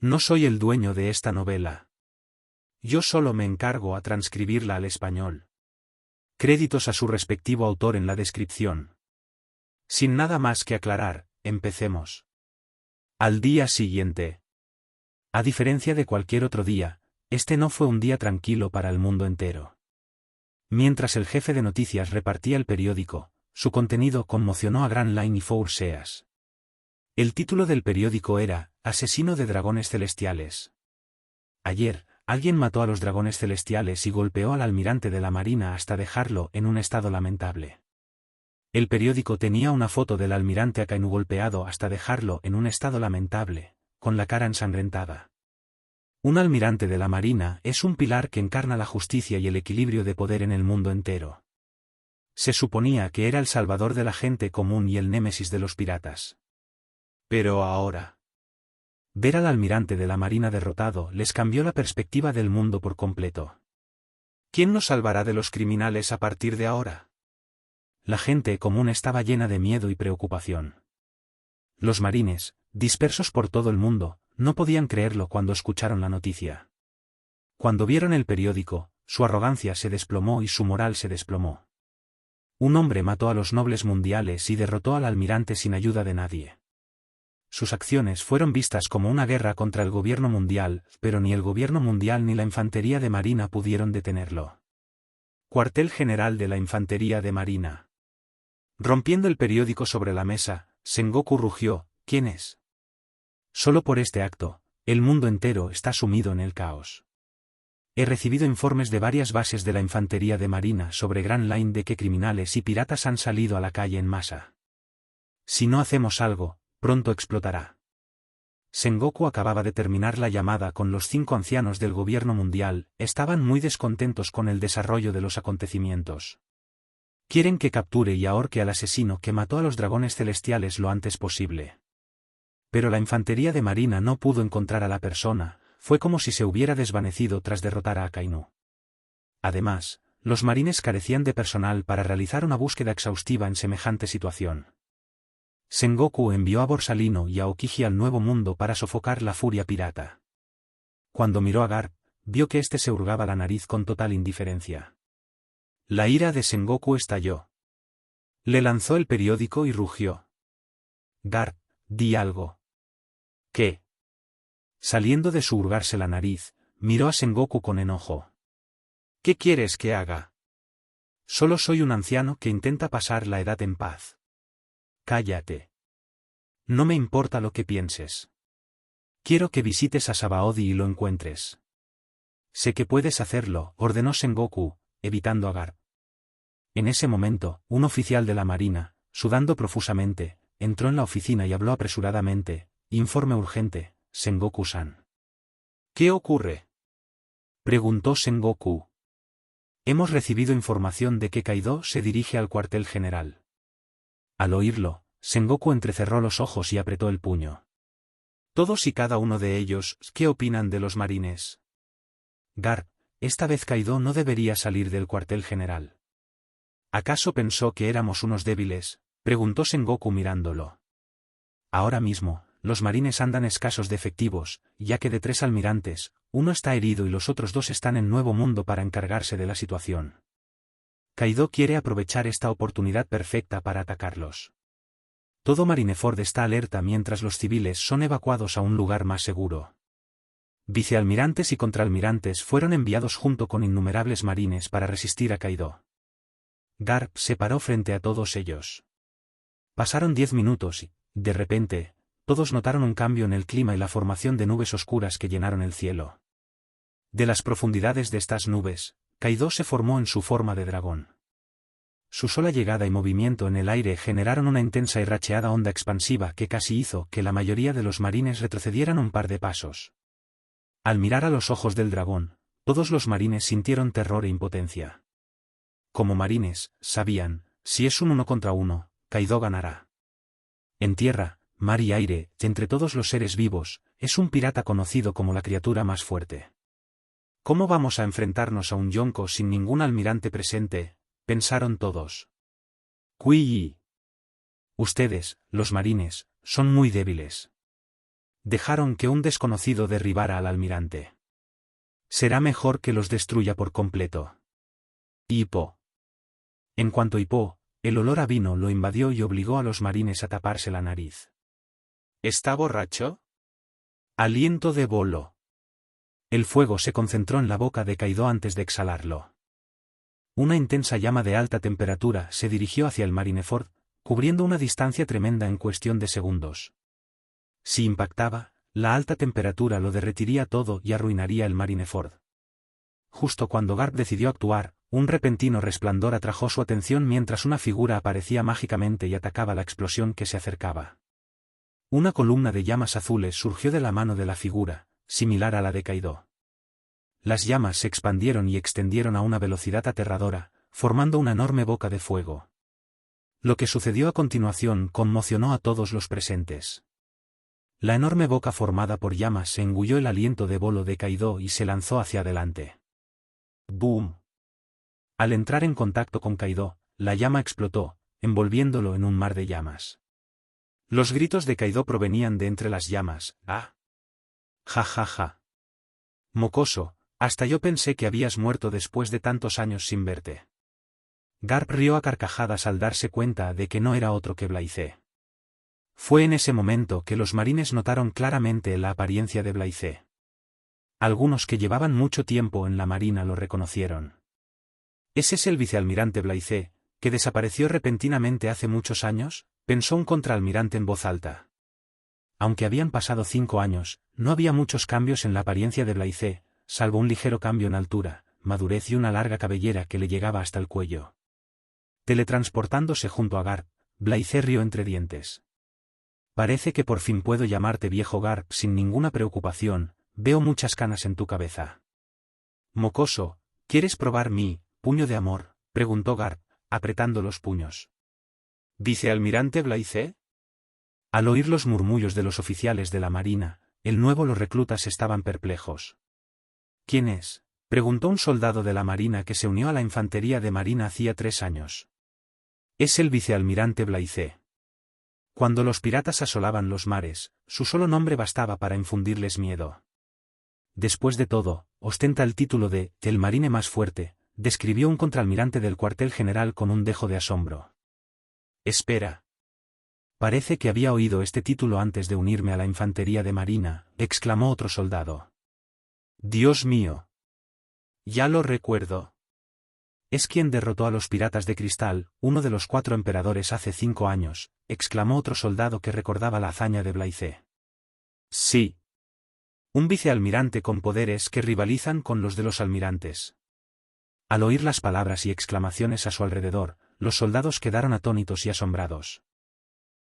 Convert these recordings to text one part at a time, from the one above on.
No soy el dueño de esta novela. Yo solo me encargo a transcribirla al español. Créditos a su respectivo autor en la descripción. Sin nada más que aclarar, empecemos. Al día siguiente. A diferencia de cualquier otro día, este no fue un día tranquilo para el mundo entero. Mientras el jefe de noticias repartía el periódico, su contenido conmocionó a Grand Line y Four Seas. El título del periódico era Asesino de dragones celestiales. Ayer, alguien mató a los dragones celestiales y golpeó al almirante de la Marina hasta dejarlo en un estado lamentable. El periódico tenía una foto del almirante Akainu golpeado hasta dejarlo en un estado lamentable, con la cara ensangrentada. Un almirante de la Marina es un pilar que encarna la justicia y el equilibrio de poder en el mundo entero. Se suponía que era el salvador de la gente común y el némesis de los piratas. Pero ahora, ver al almirante de la Marina derrotado les cambió la perspectiva del mundo por completo. ¿Quién nos salvará de los criminales a partir de ahora? La gente común estaba llena de miedo y preocupación. Los marines, dispersos por todo el mundo, no podían creerlo cuando escucharon la noticia. Cuando vieron el periódico, su arrogancia se desplomó y su moral se desplomó. Un hombre mató a los nobles mundiales y derrotó al almirante sin ayuda de nadie. Sus acciones fueron vistas como una guerra contra el gobierno mundial, pero ni el gobierno mundial ni la infantería de marina pudieron detenerlo. Cuartel General de la Infantería de Marina. Rompiendo el periódico sobre la mesa, Sengoku rugió: ¿Quién es? Solo por este acto, el mundo entero está sumido en el caos. He recibido informes de varias bases de la Infantería de Marina sobre Grand Line de que criminales y piratas han salido a la calle en masa. Si no hacemos algo, pronto explotará. Sengoku acababa de terminar la llamada con los 5 ancianos del gobierno mundial, estaban muy descontentos con el desarrollo de los acontecimientos. Quieren que capture y ahorque al asesino que mató a los dragones celestiales lo antes posible. Pero la infantería de marina no pudo encontrar a la persona, fue como si se hubiera desvanecido tras derrotar a Akainu. Además, los marines carecían de personal para realizar una búsqueda exhaustiva en semejante situación. Sengoku envió a Borsalino y a Aokiji al Nuevo Mundo para sofocar la furia pirata. Cuando miró a Garp, vio que éste se hurgaba la nariz con total indiferencia. La ira de Sengoku estalló. Le lanzó el periódico y rugió: Garp, di algo. ¿Qué? Saliendo de su hurgarse la nariz, miró a Sengoku con enojo. ¿Qué quieres que haga? Solo soy un anciano que intenta pasar la edad en paz. Cállate. No me importa lo que pienses. Quiero que visites a Sabaody y lo encuentres. Sé que puedes hacerlo, ordenó Sengoku, evitando a Garp. En ese momento, un oficial de la marina, sudando profusamente, entró en la oficina y habló apresuradamente: Informe urgente, Sengoku-san. ¿Qué ocurre? Preguntó Sengoku. Hemos recibido información de que Kaido se dirige al cuartel general. Al oírlo, Sengoku entrecerró los ojos y apretó el puño. Todos y cada uno de ellos, ¿qué opinan de los marines? Garp, esta vez Kaido no debería salir del cuartel general. ¿Acaso pensó que éramos unos débiles? Preguntó Sengoku mirándolo. Ahora mismo, los marines andan escasos de efectivos, ya que de 3 almirantes, uno está herido y los otros 2 están en Nuevo Mundo para encargarse de la situación. Kaido quiere aprovechar esta oportunidad perfecta para atacarlos. Todo Marineford está alerta mientras los civiles son evacuados a un lugar más seguro. Vicealmirantes y contraalmirantes fueron enviados junto con innumerables marines para resistir a Kaido. Garp se paró frente a todos ellos. Pasaron 10 minutos y, de repente, todos notaron un cambio en el clima y la formación de nubes oscuras que llenaron el cielo. De las profundidades de estas nubes, Kaido se formó en su forma de dragón. Su sola llegada y movimiento en el aire generaron una intensa y racheada onda expansiva que casi hizo que la mayoría de los marines retrocedieran un par de pasos. Al mirar a los ojos del dragón, todos los marines sintieron terror e impotencia. Como marines, sabían, si es un 1 contra 1, Kaido ganará. En tierra, mar y aire, entre todos los seres vivos, es un pirata conocido como la criatura más fuerte. ¿Cómo vamos a enfrentarnos a un Yonko sin ningún almirante presente?, pensaron todos. Ustedes, los marines, son muy débiles. Dejaron que un desconocido derribara al almirante. Será mejor que los destruya por completo. Hipó. En cuanto hipó, el olor a vino lo invadió y obligó a los marines a taparse la nariz. ¿Está borracho? Aliento de bolo. El fuego se concentró en la boca de Kaido antes de exhalarlo. Una intensa llama de alta temperatura se dirigió hacia el Marineford, cubriendo una distancia tremenda en cuestión de segundos. Si impactaba, la alta temperatura lo derretiría todo y arruinaría el Marineford. Justo cuando Garp decidió actuar, un repentino resplandor atrajo su atención mientras una figura aparecía mágicamente y atacaba la explosión que se acercaba. Una columna de llamas azules surgió de la mano de la figura, similar a la de Kaido. Las llamas se expandieron y extendieron a una velocidad aterradora, formando una enorme boca de fuego. Lo que sucedió a continuación conmocionó a todos los presentes. La enorme boca formada por llamas se engulló el aliento de bolo de Kaido y se lanzó hacia adelante. ¡Boom! Al entrar en contacto con Kaido, la llama explotó, envolviéndolo en un mar de llamas. Los gritos de Kaido provenían de entre las llamas. ¡Ah! ¡Ja ja ja! Mocoso, hasta yo pensé que habías muerto después de tantos años sin verte. Garp rió a carcajadas al darse cuenta de que no era otro que Blaize. Fue en ese momento que los marines notaron claramente la apariencia de Blaize. Algunos que llevaban mucho tiempo en la marina lo reconocieron. ¿Ese es el vicealmirante Blaize, que desapareció repentinamente hace muchos años?, pensó un contraalmirante en voz alta. Aunque habían pasado 5 años, no había muchos cambios en la apariencia de Blaize, salvo un ligero cambio en altura, madurez y una larga cabellera que le llegaba hasta el cuello. Teletransportándose junto a Garp, Blaize rió entre dientes. Parece que por fin puedo llamarte viejo Garp sin ninguna preocupación, veo muchas canas en tu cabeza. Mocoso, ¿quieres probar mi puño de amor?, preguntó Garp, apretando los puños. ¿Vicealmirante Blaize? Al oír los murmullos de los oficiales de la marina, los reclutas estaban perplejos. ¿Quién es?, preguntó un soldado de la marina que se unió a la infantería de marina hacía 3 años. Es el vicealmirante Blaize. Cuando los piratas asolaban los mares, su solo nombre bastaba para infundirles miedo. Después de todo, ostenta el título de «el marine más fuerte», describió un contraalmirante del cuartel general con un dejo de asombro. Espera. Parece que había oído este título antes de unirme a la infantería de marina, exclamó otro soldado. Dios mío. Ya lo recuerdo. Es quien derrotó a los piratas de cristal, uno de los 4 emperadores hace 5 años, exclamó otro soldado que recordaba la hazaña de Blaize. Sí. Un vicealmirante con poderes que rivalizan con los de los almirantes. Al oír las palabras y exclamaciones a su alrededor, los soldados quedaron atónitos y asombrados.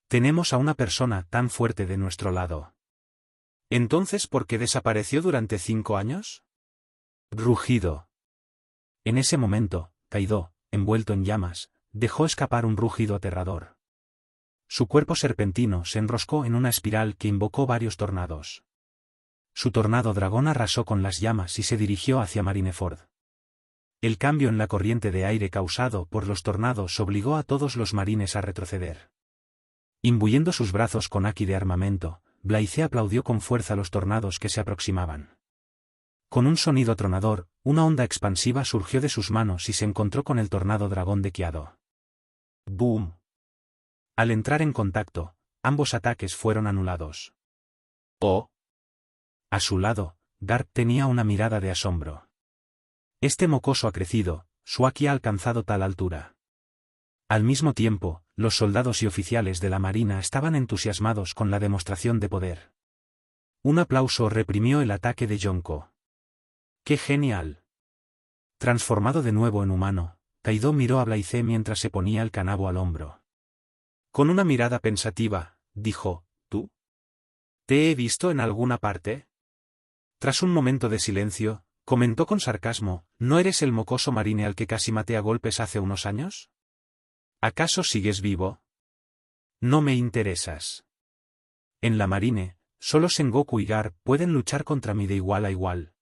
Tenemos a una persona tan fuerte de nuestro lado. ¿Entonces por qué desapareció durante 5 años? Rugido. En ese momento, Kaido, envuelto en llamas, dejó escapar un rugido aterrador. Su cuerpo serpentino se enroscó en una espiral que invocó varios tornados. Su tornado dragón arrasó con las llamas y se dirigió hacia Marineford. El cambio en la corriente de aire causado por los tornados obligó a todos los marines a retroceder. Imbuyendo sus brazos con haki de armamento, Blaize aplaudió con fuerza los tornados que se aproximaban. Con un sonido atronador, una onda expansiva surgió de sus manos y se encontró con el tornado dragón de Kiado. ¡Boom! Al entrar en contacto, ambos ataques fueron anulados. ¡Oh! A su lado, Garp tenía una mirada de asombro. Este mocoso ha crecido, su haki ha alcanzado tal altura. Al mismo tiempo, los soldados y oficiales de la marina estaban entusiasmados con la demostración de poder. Un aplauso reprimió el ataque de Yonko. ¡Qué genial! Transformado de nuevo en humano, Kaido miró a Blaize mientras se ponía el canabo al hombro. Con una mirada pensativa, dijo, ¿tú? ¿Te he visto en alguna parte? Tras un momento de silencio, comentó con sarcasmo, ¿no eres el mocoso marine al que casi maté a golpes hace unos años? ¿Acaso sigues vivo? No me interesas. En la marine, solo Sengoku y Garp pueden luchar contra mí de igual a igual.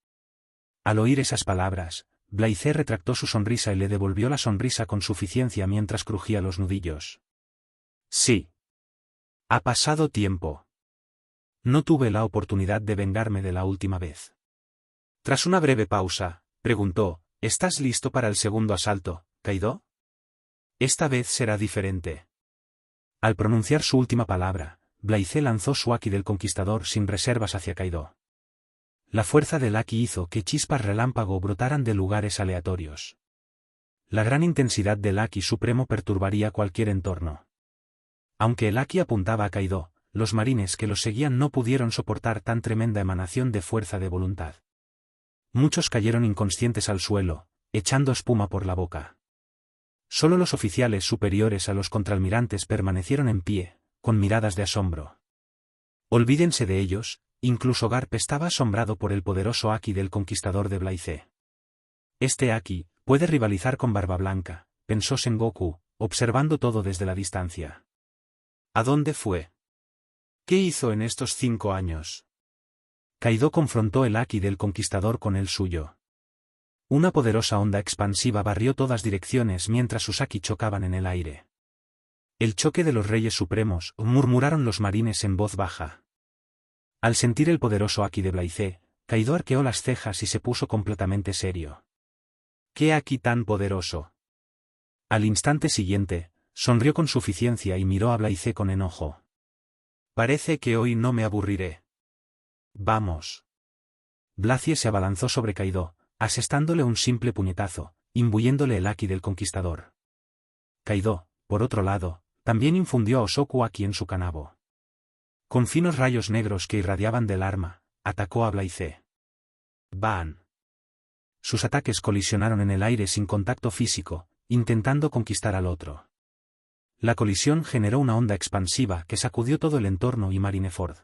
Al oír esas palabras, Blaize retractó su sonrisa y le devolvió la sonrisa con suficiencia mientras crujía los nudillos. Sí. Ha pasado tiempo. No tuve la oportunidad de vengarme de la última vez. Tras una breve pausa, preguntó, ¿estás listo para el segundo asalto, Kaido? Esta vez será diferente. Al pronunciar su última palabra, Blaize lanzó su haki del conquistador sin reservas hacia Kaido. La fuerza del haki hizo que chispas relámpago brotaran de lugares aleatorios. La gran intensidad del haki supremo perturbaría cualquier entorno. Aunque el haki apuntaba a Kaido, los marines que los seguían no pudieron soportar tan tremenda emanación de fuerza de voluntad. Muchos cayeron inconscientes al suelo, echando espuma por la boca. Solo los oficiales superiores a los contraalmirantes permanecieron en pie, con miradas de asombro. Olvídense de ellos, incluso Garp estaba asombrado por el poderoso haki del conquistador de Blaize. Este haki puede rivalizar con Barba Blanca, pensó Sengoku, observando todo desde la distancia. ¿A dónde fue? ¿Qué hizo en estos 5 años? Kaido confrontó el haki del conquistador con el suyo. Una poderosa onda expansiva barrió todas direcciones mientras sus haki chocaban en el aire. El choque de los Reyes Supremos, murmuraron los marines en voz baja. Al sentir el poderoso haki de Blaize, Kaido arqueó las cejas y se puso completamente serio. ¿Qué haki tan poderoso? Al instante siguiente, sonrió con suficiencia y miró a Blaize con enojo. Parece que hoy no me aburriré. Vamos. Blaize se abalanzó sobre Kaido, asestándole un simple puñetazo, imbuyéndole el haki del conquistador. Kaido, por otro lado, también infundió a Osoku haki en su kanabo. Con finos rayos negros que irradiaban del arma, atacó a Blaize. ¡Ban! Sus ataques colisionaron en el aire sin contacto físico, intentando conquistar al otro. La colisión generó una onda expansiva que sacudió todo el entorno y Marineford.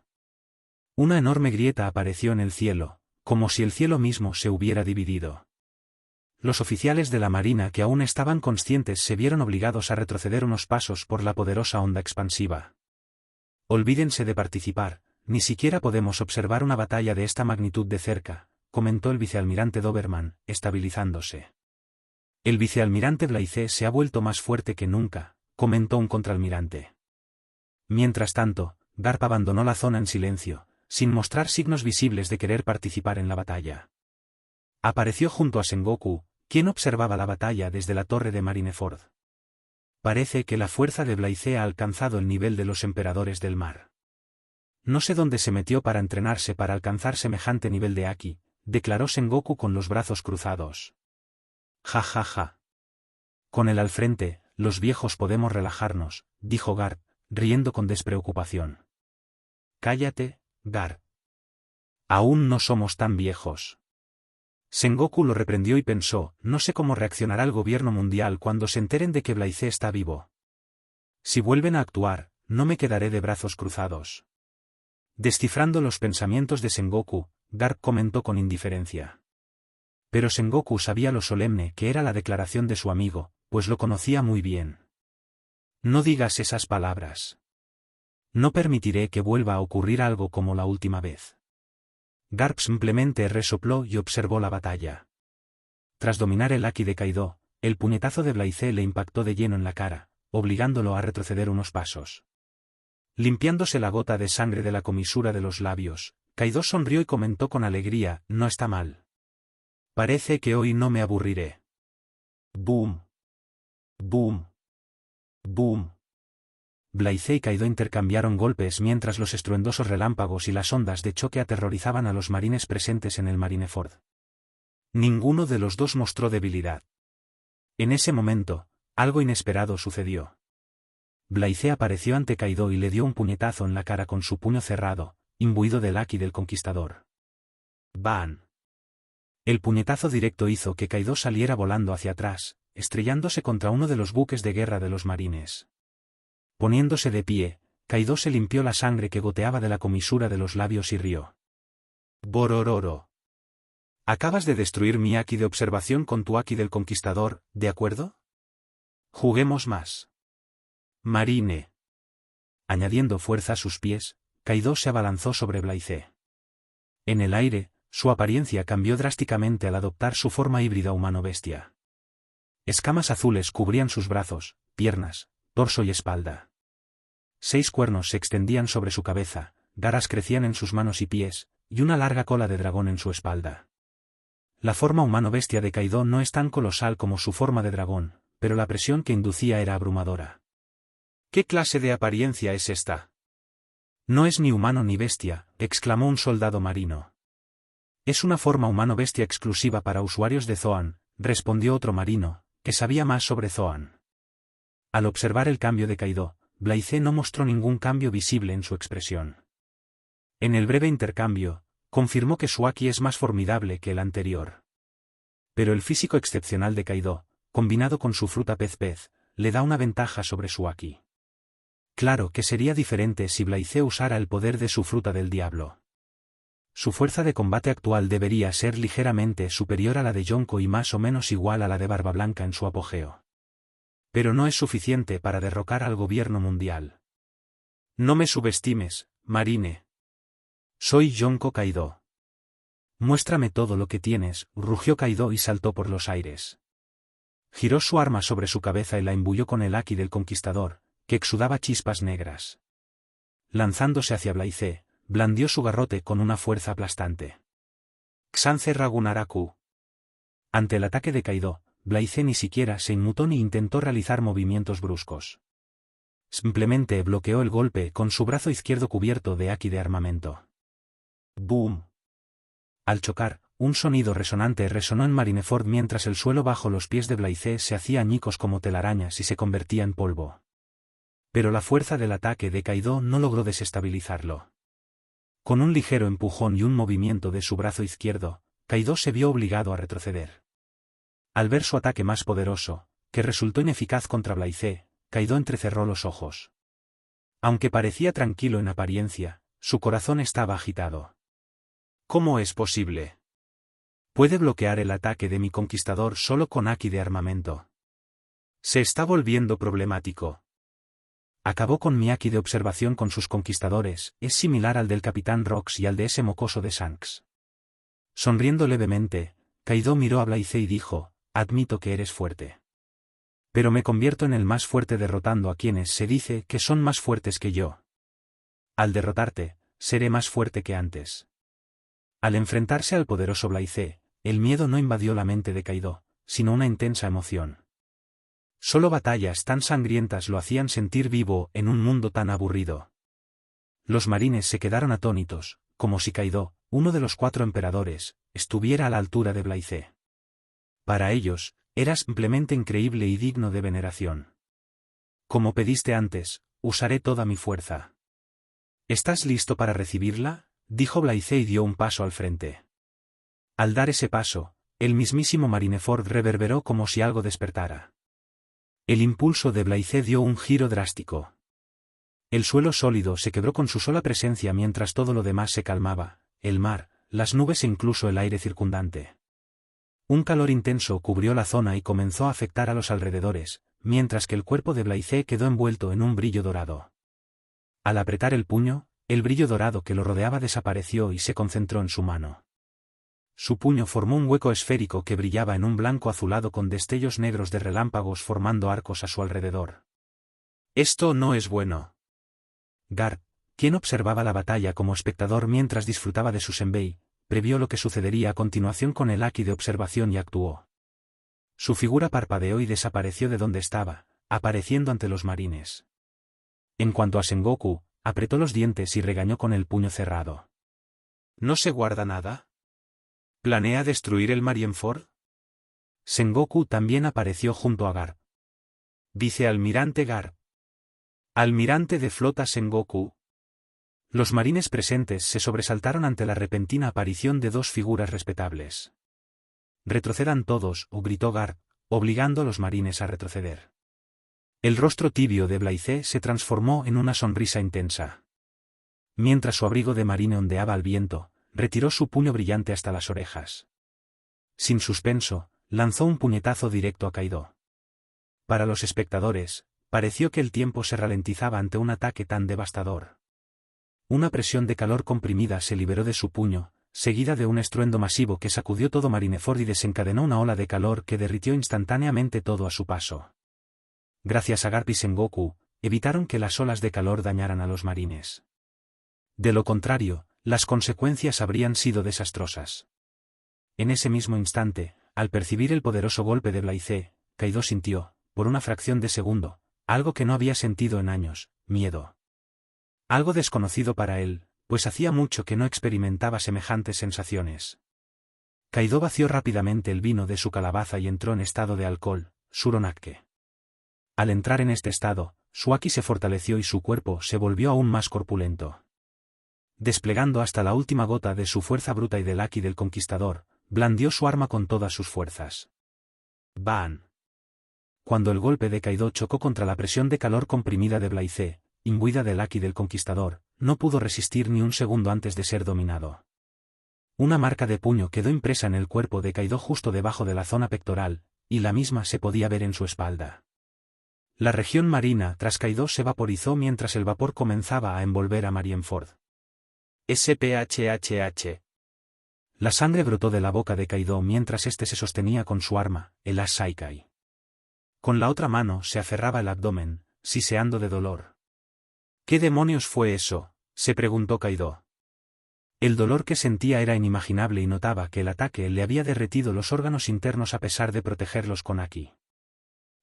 Una enorme grieta apareció en el cielo, como si el cielo mismo se hubiera dividido. Los oficiales de la marina que aún estaban conscientes se vieron obligados a retroceder unos pasos por la poderosa onda expansiva. Olvídense de participar, ni siquiera podemos observar una batalla de esta magnitud de cerca, comentó el vicealmirante Doberman, estabilizándose. El vicealmirante Blaize se ha vuelto más fuerte que nunca, comentó un contraalmirante. Mientras tanto, Garp abandonó la zona en silencio, sin mostrar signos visibles de querer participar en la batalla. Apareció junto a Sengoku, quien observaba la batalla desde la torre de Marineford. Parece que la fuerza de Blaize ha alcanzado el nivel de los emperadores del mar. No sé dónde se metió para entrenarse para alcanzar semejante nivel de haki, declaró Sengoku con los brazos cruzados. Ja ja ja. Con él al frente, los viejos podemos relajarnos, dijo Garp, riendo con despreocupación. Cállate, Garp. Aún no somos tan viejos. Sengoku lo reprendió y pensó, no sé cómo reaccionará el gobierno mundial cuando se enteren de que Blaize está vivo. Si vuelven a actuar, no me quedaré de brazos cruzados. Descifrando los pensamientos de Sengoku, Garp comentó con indiferencia. Pero Sengoku sabía lo solemne que era la declaración de su amigo, pues lo conocía muy bien. No digas esas palabras. No permitiré que vuelva a ocurrir algo como la última vez. Garp simplemente resopló y observó la batalla. Tras dominar el haki de Kaido, el puñetazo de Blaize le impactó de lleno en la cara, obligándolo a retroceder unos pasos. Limpiándose la gota de sangre de la comisura de los labios, Kaido sonrió y comentó con alegría, no está mal. Parece que hoy no me aburriré. Boom. Boom. Boom. Blaize y Kaido intercambiaron golpes mientras los estruendosos relámpagos y las ondas de choque aterrorizaban a los marines presentes en el Marineford. Ninguno de los dos mostró debilidad. En ese momento, algo inesperado sucedió. Blaize apareció ante Kaido y le dio un puñetazo en la cara con su puño cerrado, imbuido del haki del conquistador. ¡Ban! El puñetazo directo hizo que Kaido saliera volando hacia atrás, estrellándose contra uno de los buques de guerra de los marines. Poniéndose de pie, Kaido se limpió la sangre que goteaba de la comisura de los labios y rió. Borororo. Acabas de destruir mi haki de observación con tu haki del conquistador, ¿de acuerdo? Juguemos más. Marine. Añadiendo fuerza a sus pies, Kaido se abalanzó sobre Blaize. En el aire, su apariencia cambió drásticamente al adoptar su forma híbrida humano-bestia. Escamas azules cubrían sus brazos, piernas, torso y espalda. 6 cuernos se extendían sobre su cabeza, garras crecían en sus manos y pies, y una larga cola de dragón en su espalda. La forma humano-bestia de Kaido no es tan colosal como su forma de dragón, pero la presión que inducía era abrumadora. ¿Qué clase de apariencia es esta? No es ni humano ni bestia, exclamó un soldado marino. Es una forma humano-bestia exclusiva para usuarios de Zoan, respondió otro marino, que sabía más sobre Zoan. Al observar el cambio de Kaido, Blaize no mostró ningún cambio visible en su expresión. En el breve intercambio, confirmó que su haki es más formidable que el anterior. Pero el físico excepcional de Kaido, combinado con su fruta pez-pez, le da una ventaja sobre su haki. Claro que sería diferente si Blaize usara el poder de su fruta del diablo. Su fuerza de combate actual debería ser ligeramente superior a la de Yonko y más o menos igual a la de Barba Blanca en su apogeo. Pero no es suficiente para derrocar al gobierno mundial. No me subestimes, Marine. Soy Yonko Kaido. Muéstrame todo lo que tienes, rugió Kaido y saltó por los aires. Giró su arma sobre su cabeza y la imbuyó con el haki del conquistador, que exudaba chispas negras. Lanzándose hacia Blaize, blandió su garrote con una fuerza aplastante. Xanse Ragunaraku. Ante el ataque de Kaido, Blaize ni siquiera se inmutó ni intentó realizar movimientos bruscos. Simplemente bloqueó el golpe con su brazo izquierdo cubierto de haki de armamento. ¡Boom! Al chocar, un sonido resonante resonó en Marineford mientras el suelo bajo los pies de Blaize se hacía añicos como telarañas y se convertía en polvo. Pero la fuerza del ataque de Kaido no logró desestabilizarlo. Con un ligero empujón y un movimiento de su brazo izquierdo, Kaido se vio obligado a retroceder. Al ver su ataque más poderoso, que resultó ineficaz contra Blaize, Kaido entrecerró los ojos. Aunque parecía tranquilo en apariencia, su corazón estaba agitado. ¿Cómo es posible? ¿Puede bloquear el ataque de mi conquistador solo con haki de armamento? Se está volviendo problemático. Acabó con mi haki de observación con sus conquistadores, es similar al del Capitán Rox y al de ese mocoso de Shanks. Sonriendo levemente, Kaido miró a Blaize y dijo, admito que eres fuerte. Pero me convierto en el más fuerte derrotando a quienes se dice que son más fuertes que yo. Al derrotarte, seré más fuerte que antes. Al enfrentarse al poderoso Blaize, el miedo no invadió la mente de Kaido, sino una intensa emoción. Solo batallas tan sangrientas lo hacían sentir vivo en un mundo tan aburrido. Los marines se quedaron atónitos, como si Kaido, uno de los 4 emperadores, estuviera a la altura de Blaize. Para ellos, era simplemente increíble y digno de veneración. Como pediste antes, usaré toda mi fuerza. ¿Estás listo para recibirla?, dijo Blaize y dio un paso al frente. Al dar ese paso, el mismísimo Marineford reverberó como si algo despertara. El impulso de Blaize dio un giro drástico. El suelo sólido se quebró con su sola presencia mientras todo lo demás se calmaba, el mar, las nubes e incluso el aire circundante. Un calor intenso cubrió la zona y comenzó a afectar a los alrededores, mientras que el cuerpo de Blaize quedó envuelto en un brillo dorado. Al apretar el puño, el brillo dorado que lo rodeaba desapareció y se concentró en su mano. Su puño formó un hueco esférico que brillaba en un blanco azulado con destellos negros de relámpagos formando arcos a su alrededor. Esto no es bueno. Garp, quien observaba la batalla como espectador mientras disfrutaba de su senbei, previó lo que sucedería a continuación con el haki de observación y actuó. Su figura parpadeó y desapareció de donde estaba, apareciendo ante los marines. En cuanto a Sengoku, apretó los dientes y regañó con el puño cerrado. ¿No se guarda nada? ¿Planea destruir el Marineford? Sengoku también apareció junto a Garp. Vicealmirante Garp. Almirante de flota Sengoku. Los marines presentes se sobresaltaron ante la repentina aparición de 2 figuras respetables. Retrocedan todos, gritó Garp, obligando a los marines a retroceder. El rostro tibio de Blaize se transformó en una sonrisa intensa. Mientras su abrigo de marine ondeaba al viento, retiró su puño brillante hasta las orejas. Sin suspenso, lanzó un puñetazo directo a Kaido. Para los espectadores, pareció que el tiempo se ralentizaba ante un ataque tan devastador. Una presión de calor comprimida se liberó de su puño, seguida de un estruendo masivo que sacudió todo Marineford y desencadenó una ola de calor que derritió instantáneamente todo a su paso. Gracias a Garp y Sengoku, evitaron que las olas de calor dañaran a los marines. De lo contrario, las consecuencias habrían sido desastrosas. En ese mismo instante, al percibir el poderoso golpe de Blaise, Kaido sintió, por una fracción de segundo, algo que no había sentido en años: miedo. Algo desconocido para él, pues hacía mucho que no experimentaba semejantes sensaciones. Kaido vació rápidamente el vino de su calabaza y entró en estado de alcohol, Suronake. Al entrar en este estado, su Haki se fortaleció y su cuerpo se volvió aún más corpulento. Desplegando hasta la última gota de su fuerza bruta y del Haki del conquistador, blandió su arma con todas sus fuerzas. ¡Bam! Cuando el golpe de Kaido chocó contra la presión de calor comprimida de Blaise, imbuida del Haki del conquistador, no pudo resistir ni un segundo antes de ser dominado. Una marca de puño quedó impresa en el cuerpo de Kaido justo debajo de la zona pectoral, y la misma se podía ver en su espalda. La región marina tras Kaido se vaporizó mientras el vapor comenzaba a envolver a Marineford. SPHHH. La sangre brotó de la boca de Kaido mientras éste se sostenía con su arma, el As Saikai. Con la otra mano se aferraba el abdomen, siseando de dolor. ¿Qué demonios fue eso?, se preguntó Kaido. El dolor que sentía era inimaginable y notaba que el ataque le había derretido los órganos internos a pesar de protegerlos con Haki.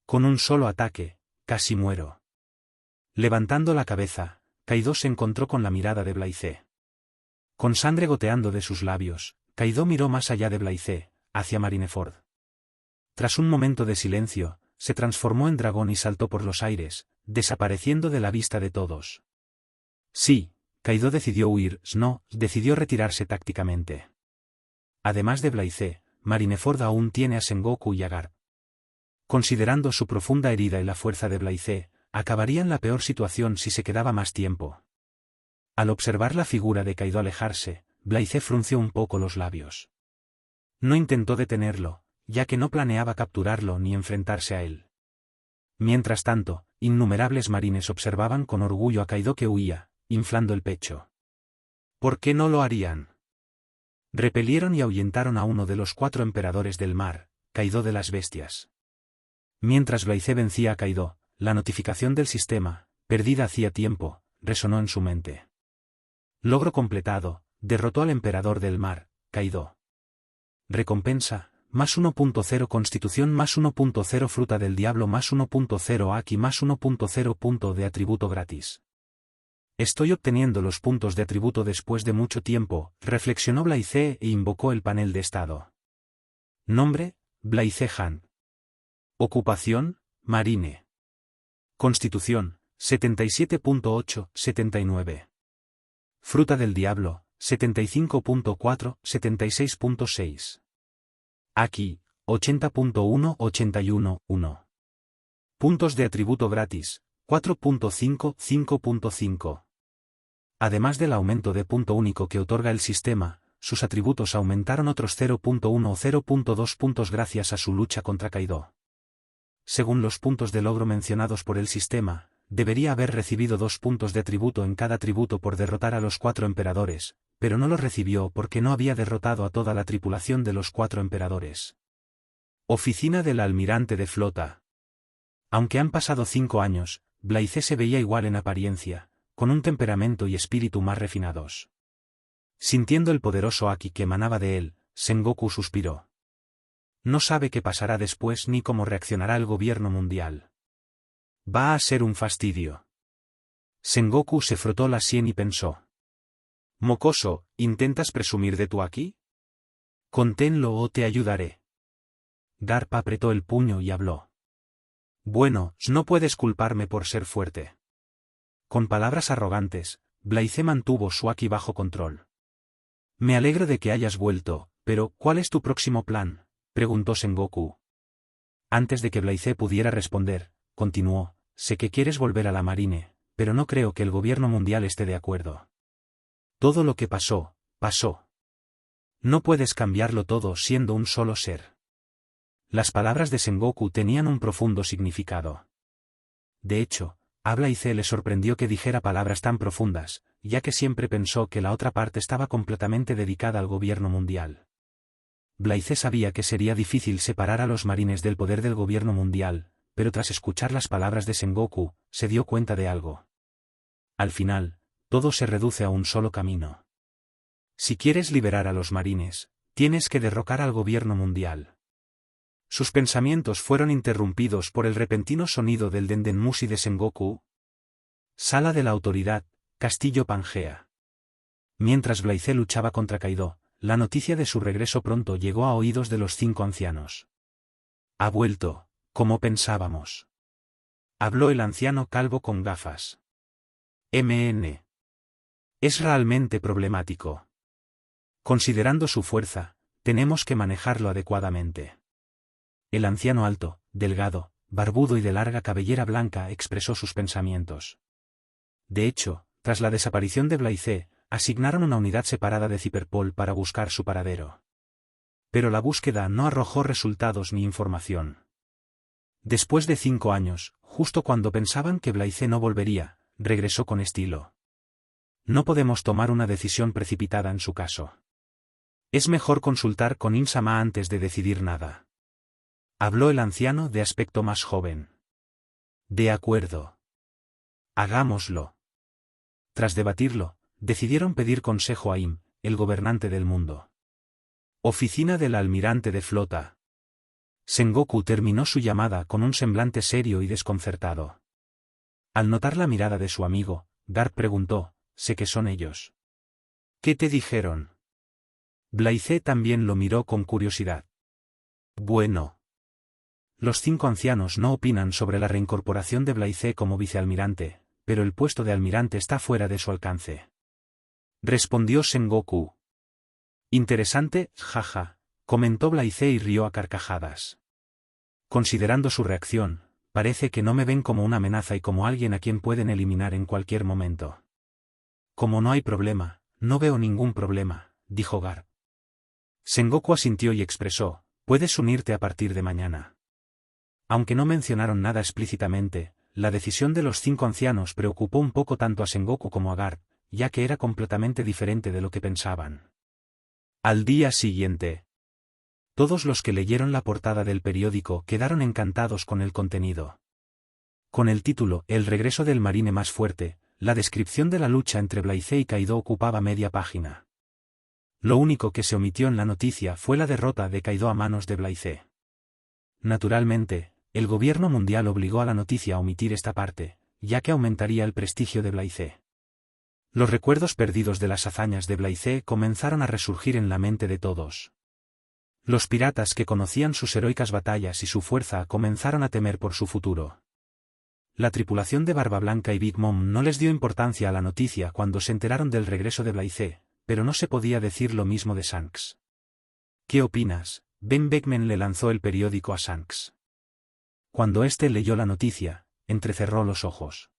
Con un solo ataque, casi muero. Levantando la cabeza, Kaido se encontró con la mirada de Blaise. Con sangre goteando de sus labios, Kaido miró más allá de Blaise, hacia Marineford. Tras un momento de silencio, se transformó en dragón y saltó por los aires, desapareciendo de la vista de todos. Sí, Kaido decidió huir. Snow decidió retirarse tácticamente. Además de Blaise, Marineford aún tiene a Sengoku y a Garp. Considerando su profunda herida y la fuerza de Blaise, acabaría en la peor situación si se quedaba más tiempo. Al observar la figura de Kaido alejarse, Blaise frunció un poco los labios. No intentó detenerlo, ya que no planeaba capturarlo ni enfrentarse a él. Mientras tanto, innumerables marines observaban con orgullo a Kaido que huía, inflando el pecho. ¿Por qué no lo harían? Repelieron y ahuyentaron a uno de los 4 emperadores del mar, Kaido de las bestias. Mientras Blaise vencía a Kaido, la notificación del sistema, perdida hacía tiempo, resonó en su mente. Logro completado, derrotó al emperador del mar, Kaido. Recompensa, más 1.0 Constitución más 1.0 Fruta del Diablo más 1.0 Haki más 1.0 punto de atributo gratis. Estoy obteniendo los puntos de atributo después de mucho tiempo, reflexionó Blaise e invocó el panel de estado. Nombre, Blaise Han. Ocupación, marine. Constitución, 77.8, 79. Fruta del Diablo, 75.4, 76.6. Haki, 80.1, 81, 1. Puntos de atributo gratis, 4.5, 5.5. Además del aumento de punto único que otorga el sistema, sus atributos aumentaron otros 0.1 o 0.2 puntos gracias a su lucha contra Kaido. Según los puntos de logro mencionados por el sistema, debería haber recibido 2 puntos de atributo en cada atributo por derrotar a los 4 emperadores, pero no los recibió porque no había derrotado a toda la tripulación de los 4 emperadores. Oficina del almirante de flota. Aunque han pasado 5 años, Blaise se veía igual en apariencia, con un temperamento y espíritu más refinados. Sintiendo el poderoso Haki que emanaba de él, Sengoku suspiró. No sabe qué pasará después ni cómo reaccionará el gobierno mundial. Va a ser un fastidio. Sengoku se frotó la sien y pensó. Mocoso, ¿intentas presumir de tu Haki? Conténlo o te ayudaré. Garp apretó el puño y habló. Bueno, no puedes culparme por ser fuerte. Con palabras arrogantes, Blaise mantuvo su Haki bajo control. Me alegro de que hayas vuelto, pero ¿cuál es tu próximo plan?, preguntó Sengoku. Antes de que Blaise pudiera responder, continuó, sé que quieres volver a la marine, pero no creo que el gobierno mundial esté de acuerdo. Todo lo que pasó, pasó. No puedes cambiarlo todo siendo un solo ser. Las palabras de Sengoku tenían un profundo significado. De hecho, a Blaise le sorprendió que dijera palabras tan profundas, ya que siempre pensó que la otra parte estaba completamente dedicada al gobierno mundial. Blaise sabía que sería difícil separar a los marines del poder del gobierno mundial, pero tras escuchar las palabras de Sengoku, se dio cuenta de algo. Al final, todo se reduce a un solo camino. Si quieres liberar a los marines, tienes que derrocar al gobierno mundial. Sus pensamientos fueron interrumpidos por el repentino sonido del Dendenmushi de Sengoku. Sala de la autoridad, Castillo Pangea. Mientras Blaize luchaba contra Kaido, la noticia de su regreso pronto llegó a oídos de los 5 ancianos. Ha vuelto, como pensábamos. Habló el anciano calvo con gafas. MN. Es realmente problemático. Considerando su fuerza, tenemos que manejarlo adecuadamente. El anciano alto, delgado, barbudo y de larga cabellera blanca expresó sus pensamientos. De hecho, tras la desaparición de Blaize, asignaron una unidad separada de Cyberpol para buscar su paradero. Pero la búsqueda no arrojó resultados ni información. Después de 5 años, justo cuando pensaban que Blaize no volvería, regresó con estilo. No podemos tomar una decisión precipitada en su caso. Es mejor consultar con Insama antes de decidir nada. Habló el anciano de aspecto más joven. De acuerdo. Hagámoslo. Tras debatirlo, decidieron pedir consejo a Im, el gobernante del mundo. Oficina del almirante de flota. Sengoku terminó su llamada con un semblante serio y desconcertado. Al notar la mirada de su amigo, Garp preguntó, «¿Sé que son ellos?» «¿Qué te dijeron?» Blaize también lo miró con curiosidad. «Bueno. Los 5 ancianos no opinan sobre la reincorporación de Blaize como vicealmirante, pero el puesto de almirante está fuera de su alcance», respondió Sengoku. «Interesante, jaja», comentó Blaize y rió a carcajadas. Considerando su reacción, parece que no me ven como una amenaza y como alguien a quien pueden eliminar en cualquier momento. Como no hay problema, no veo ningún problema, dijo Garp. Sengoku asintió y expresó, puedes unirte a partir de mañana. Aunque no mencionaron nada explícitamente, la decisión de los 5 ancianos preocupó un poco tanto a Sengoku como a Garp, ya que era completamente diferente de lo que pensaban. Al día siguiente, todos los que leyeron la portada del periódico quedaron encantados con el contenido. Con el título El regreso del marine más fuerte, la descripción de la lucha entre Blaize y Kaido ocupaba media página. Lo único que se omitió en la noticia fue la derrota de Kaido a manos de Blaize. Naturalmente, el gobierno mundial obligó a la noticia a omitir esta parte, ya que aumentaría el prestigio de Blaize. Los recuerdos perdidos de las hazañas de Blaize comenzaron a resurgir en la mente de todos. Los piratas que conocían sus heroicas batallas y su fuerza comenzaron a temer por su futuro. La tripulación de Barba Blanca y Big Mom no les dio importancia a la noticia cuando se enteraron del regreso de Blaize, pero no se podía decir lo mismo de Shanks. ¿Qué opinas? Ben Beckman le lanzó el periódico a Shanks. Cuando éste leyó la noticia, entrecerró los ojos.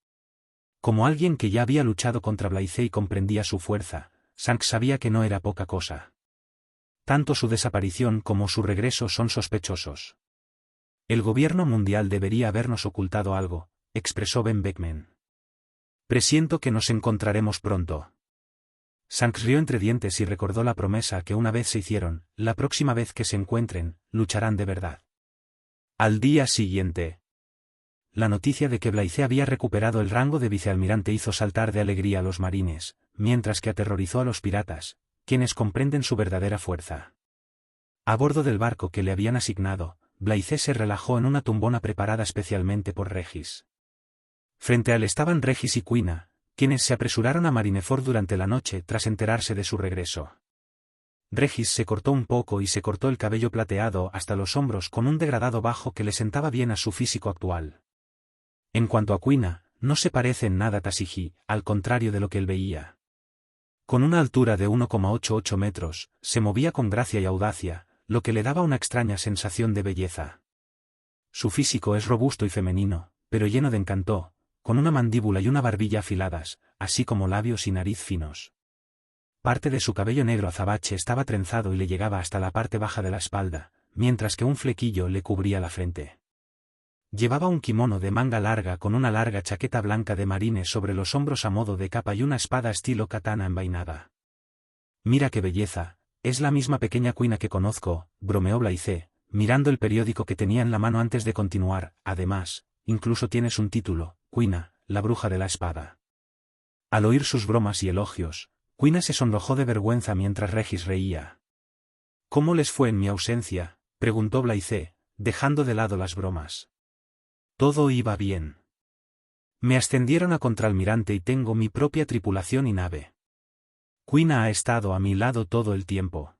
Como alguien que ya había luchado contra Blaize y comprendía su fuerza, Shanks sabía que no era poca cosa. Tanto su desaparición como su regreso son sospechosos. El gobierno mundial debería habernos ocultado algo, expresó Ben Beckman. Presiento que nos encontraremos pronto. Shanks rió entre dientes y recordó la promesa que una vez se hicieron, la próxima vez que se encuentren, lucharán de verdad. Al día siguiente, la noticia de que Blaize había recuperado el rango de vicealmirante hizo saltar de alegría a los marines, mientras que aterrorizó a los piratas, quienes comprenden su verdadera fuerza. A bordo del barco que le habían asignado, Blaize se relajó en una tumbona preparada especialmente por Regis. Frente a él estaban Regis y Kuina, quienes se apresuraron a Marineford durante la noche tras enterarse de su regreso. Regis se cortó un poco y se cortó el cabello plateado hasta los hombros con un degradado bajo que le sentaba bien a su físico actual. En cuanto a Kuina, no se parece en nada a Tashigi, al contrario de lo que él veía. Con una altura de 1,88 metros, se movía con gracia y audacia, lo que le daba una extraña sensación de belleza. Su físico es robusto y femenino, pero lleno de encanto, con una mandíbula y una barbilla afiladas, así como labios y nariz finos. Parte de su cabello negro azabache estaba trenzado y le llegaba hasta la parte baja de la espalda, mientras que un flequillo le cubría la frente. Llevaba un kimono de manga larga con una larga chaqueta blanca de marine sobre los hombros a modo de capa y una espada estilo katana envainada. Mira qué belleza, es la misma pequeña Kuina que conozco, bromeó Blaize, mirando el periódico que tenía en la mano antes de continuar, además, incluso tienes un título, Kuina, la bruja de la espada. Al oír sus bromas y elogios, Quina se sonrojó de vergüenza mientras Regis reía. ¿Cómo les fue en mi ausencia?, preguntó Blythe, dejando de lado las bromas. Todo iba bien. Me ascendieron a contraalmirante y tengo mi propia tripulación y nave. Quina ha estado a mi lado todo el tiempo.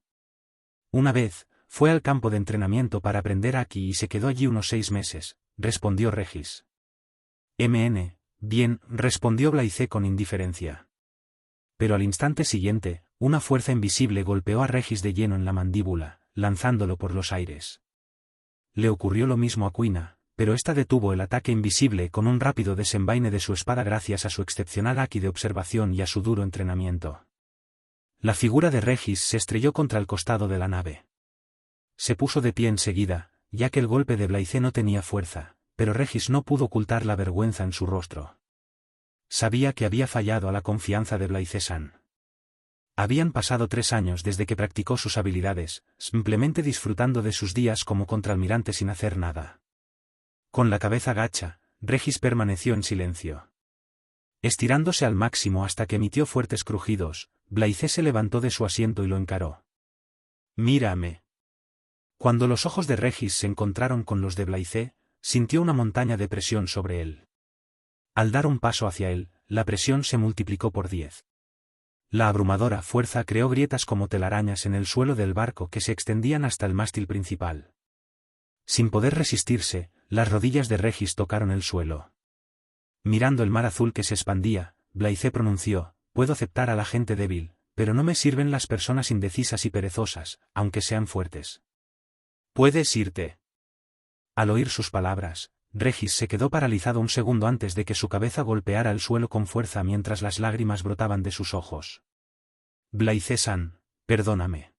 Una vez, fue al campo de entrenamiento para aprender aquí y se quedó allí unos 6 meses, respondió Regis. Bien, respondió Blythe con indiferencia. Pero al instante siguiente, una fuerza invisible golpeó a Regis de lleno en la mandíbula, lanzándolo por los aires. Le ocurrió lo mismo a Quina, pero ésta detuvo el ataque invisible con un rápido desenvaine de su espada gracias a su excepcional haki de observación y a su duro entrenamiento. La figura de Regis se estrelló contra el costado de la nave. Se puso de pie enseguida, ya que el golpe de Blythe no tenía fuerza, pero Regis no pudo ocultar la vergüenza en su rostro. Sabía que había fallado a la confianza de Blythe-san. Habían pasado 3 años desde que practicó sus habilidades, simplemente disfrutando de sus días como contraalmirante sin hacer nada. Con la cabeza gacha, Regis permaneció en silencio. Estirándose al máximo hasta que emitió fuertes crujidos, Blythe se levantó de su asiento y lo encaró. «Mírame». Cuando los ojos de Regis se encontraron con los de Blythe, sintió una montaña de presión sobre él. Al dar un paso hacia él, la presión se multiplicó por 10. La abrumadora fuerza creó grietas como telarañas en el suelo del barco que se extendían hasta el mástil principal. Sin poder resistirse, las rodillas de Regis tocaron el suelo. Mirando el mar azul que se expandía, Blythe pronunció: «Puedo aceptar a la gente débil, pero no me sirven las personas indecisas y perezosas, aunque sean fuertes». «Puedes irte». Al oír sus palabras, Regis se quedó paralizado un segundo antes de que su cabeza golpeara el suelo con fuerza mientras las lágrimas brotaban de sus ojos. «Blythe-san, perdóname.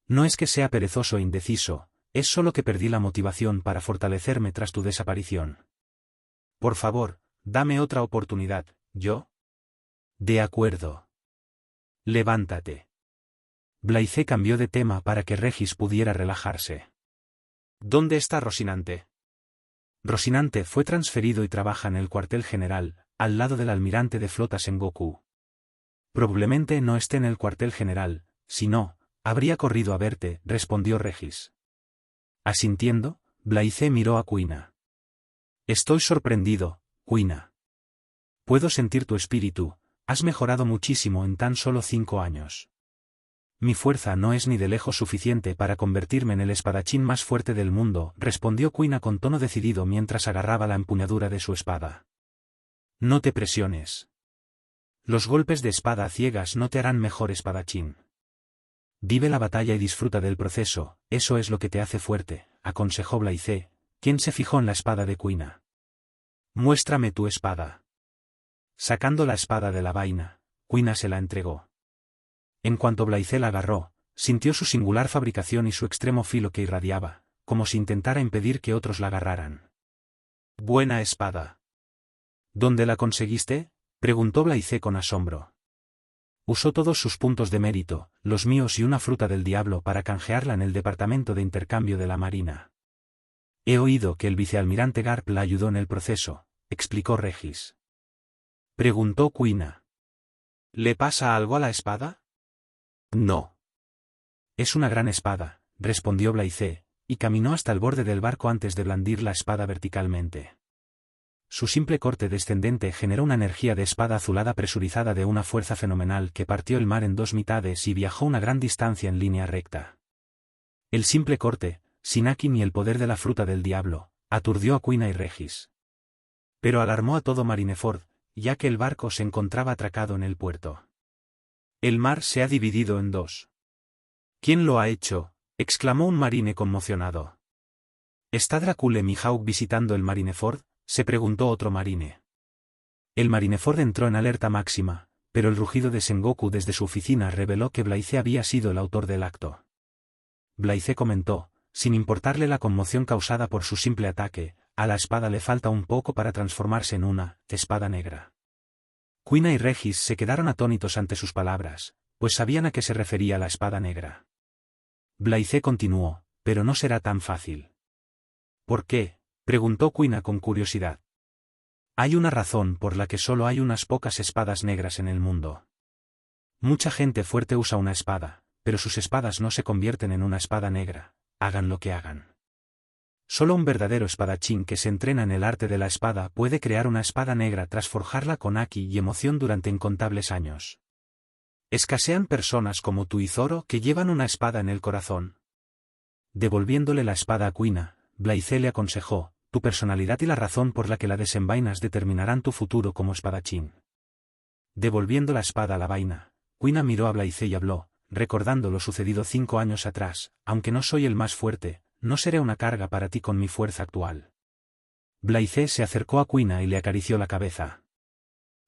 No es que sea perezoso e indeciso, es solo que perdí la motivación para fortalecerme tras tu desaparición. Por favor, dame otra oportunidad, ¿yo?» «De acuerdo. Levántate». Blythe cambió de tema para que Regis pudiera relajarse. «¿Dónde está Rocinante?» Rocinante fue transferido y trabaja en el cuartel general, al lado del almirante de flota Sengoku. Probablemente no esté en el cuartel general, si no, habría corrido a verte, respondió Regis. Asintiendo, Blythe miró a Quina. Estoy sorprendido, Quina. Puedo sentir tu espíritu, has mejorado muchísimo en tan solo 5 años. Mi fuerza no es ni de lejos suficiente para convertirme en el espadachín más fuerte del mundo, respondió Quina con tono decidido mientras agarraba la empuñadura de su espada. No te presiones. Los golpes de espada a ciegas no te harán mejor espadachín. Vive la batalla y disfruta del proceso, eso es lo que te hace fuerte, aconsejó Blythe, quien se fijó en la espada de Quina. Muéstrame tu espada. Sacando la espada de la vaina, Quina se la entregó. En cuanto Blythe la agarró, sintió su singular fabricación y su extremo filo que irradiaba, como si intentara impedir que otros la agarraran. Buena espada. ¿Dónde la conseguiste?, preguntó Blythe con asombro. Usó todos sus puntos de mérito, los míos y una fruta del diablo para canjearla en el departamento de intercambio de la Marina. He oído que el vicealmirante Garp la ayudó en el proceso, explicó Regis. Preguntó Quina. ¿Le pasa algo a la espada? No. Es una gran espada, respondió Blythe, y caminó hasta el borde del barco antes de blandir la espada verticalmente. Su simple corte descendente generó una energía de espada azulada presurizada de una fuerza fenomenal que partió el mar en 2 mitades y viajó una gran distancia en línea recta. El simple corte, sin haki ni el poder de la fruta del diablo, aturdió a Quina y Regis. Pero alarmó a todo Marineford, ya que el barco se encontraba atracado en el puerto. El mar se ha dividido en 2. ¿Quién lo ha hecho?, exclamó un marine conmocionado. ¿Está Dracule Mihawk visitando el Marineford?, se preguntó otro marine. El Marineford entró en alerta máxima, pero el rugido de Sengoku desde su oficina reveló que Blythe había sido el autor del acto. Blythe comentó, sin importarle la conmoción causada por su simple ataque, a la espada le falta un poco para transformarse en una espada negra. Quina y Regis se quedaron atónitos ante sus palabras, pues sabían a qué se refería la espada negra. Blythe continuó, pero no será tan fácil. ¿Por qué?, preguntó Quina con curiosidad. Hay una razón por la que solo hay unas pocas espadas negras en el mundo. Mucha gente fuerte usa una espada, pero sus espadas no se convierten en una espada negra, hagan lo que hagan. Solo un verdadero espadachín que se entrena en el arte de la espada puede crear una espada negra tras forjarla con haki y emoción durante incontables años. Escasean personas como tú y Zoro que llevan una espada en el corazón. Devolviéndole la espada a Kuina, Blaise le aconsejó: tu personalidad y la razón por la que la desenvainas determinarán tu futuro como espadachín. Devolviendo la espada a la vaina, Kuina miró a Blaise y habló, recordando lo sucedido 5 años atrás: aunque no soy el más fuerte, no seré una carga para ti con mi fuerza actual. Blaise se acercó a Kuina y le acarició la cabeza.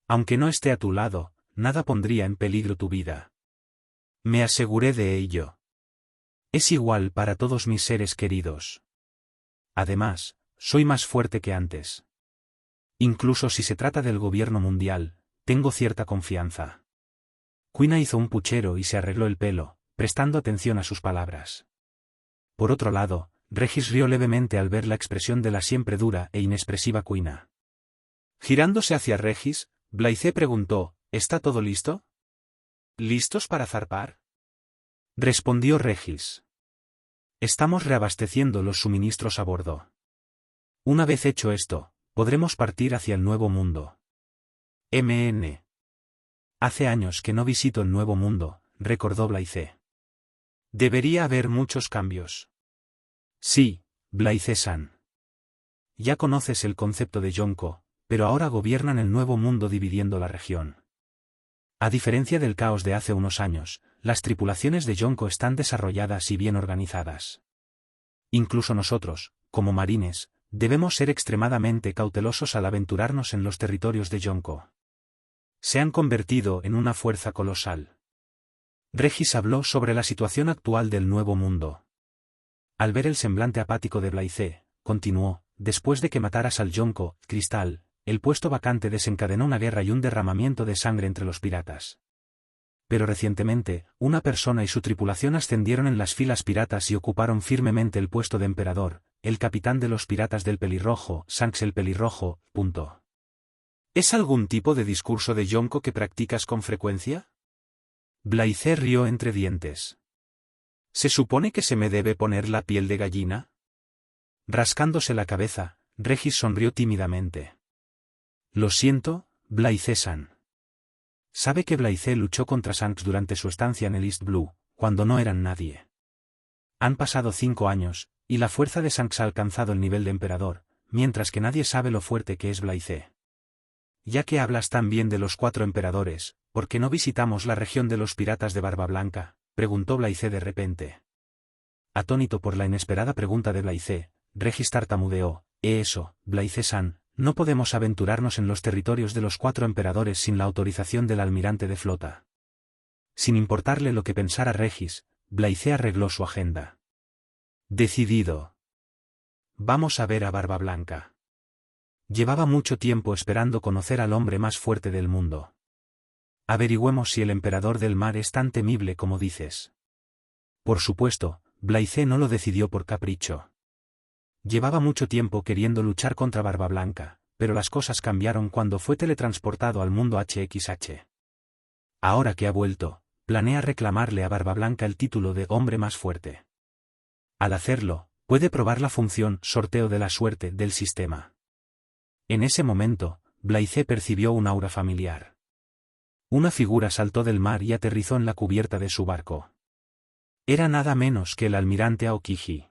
Aunque no esté a tu lado, nada pondría en peligro tu vida. Me aseguré de ello. Es igual para todos mis seres queridos. Además, soy más fuerte que antes. Incluso si se trata del gobierno mundial, tengo cierta confianza. Kuina hizo un puchero y se arregló el pelo, prestando atención a sus palabras. Por otro lado, Regis rió levemente al ver la expresión de la siempre dura e inexpresiva Kuina. Girándose hacia Regis, Blaise preguntó: ¿está todo listo? ¿Listos para zarpar? Respondió Regis. Estamos reabasteciendo los suministros a bordo. Una vez hecho esto, podremos partir hacia el Nuevo Mundo. MN. Hace años que no visito el Nuevo Mundo, recordó Blaise. Debería haber muchos cambios. Sí, Blaise-san. Ya conoces el concepto de Yonko, pero ahora gobiernan el Nuevo Mundo dividiendo la región. A diferencia del caos de hace unos años, las tripulaciones de Yonko están desarrolladas y bien organizadas. Incluso nosotros, como marines, debemos ser extremadamente cautelosos al aventurarnos en los territorios de Yonko. Se han convertido en una fuerza colosal. Regis habló sobre la situación actual del Nuevo Mundo. Al ver el semblante apático de Blaise, continuó: después de que mataras al Yonko, Cristal, el puesto vacante desencadenó una guerra y un derramamiento de sangre entre los piratas. Pero recientemente, una persona y su tripulación ascendieron en las filas piratas y ocuparon firmemente el puesto de emperador, el capitán de los piratas del pelirrojo, Shanks el pelirrojo. ¿Es algún tipo de discurso de Yonko que practicas con frecuencia? Blaise rió entre dientes. ¿Se supone que se me debe poner la piel de gallina? Rascándose la cabeza, Regis sonrió tímidamente. Lo siento, Blaise-san. Sabe que Blaise luchó contra Shanks durante su estancia en el East Blue, cuando no eran nadie. Han pasado 5 años, y la fuerza de Shanks ha alcanzado el nivel de emperador, mientras que nadie sabe lo fuerte que es Blaise. Ya que hablas tan bien de los 4 emperadores, ¿por qué no visitamos la región de los piratas de Barba Blanca?, preguntó Blaise de repente. Atónito por la inesperada pregunta de Blaise, Regis tartamudeó: eso, Blaise-san, no podemos aventurarnos en los territorios de los 4 emperadores sin la autorización del almirante de flota. Sin importarle lo que pensara Regis, Blaise arregló su agenda. Decidido. Vamos a ver a Barba Blanca. Llevaba mucho tiempo esperando conocer al hombre más fuerte del mundo. Averigüemos si el emperador del mar es tan temible como dices. Por supuesto, Blaise no lo decidió por capricho. Llevaba mucho tiempo queriendo luchar contra Barba Blanca, pero las cosas cambiaron cuando fue teletransportado al mundo HXH. Ahora que ha vuelto, planea reclamarle a Barba Blanca el título de hombre más fuerte. Al hacerlo, puede probar la función sorteo de la suerte del sistema. En ese momento, Blaise percibió un aura familiar. Una figura saltó del mar y aterrizó en la cubierta de su barco. Era nada menos que el almirante Aokiji.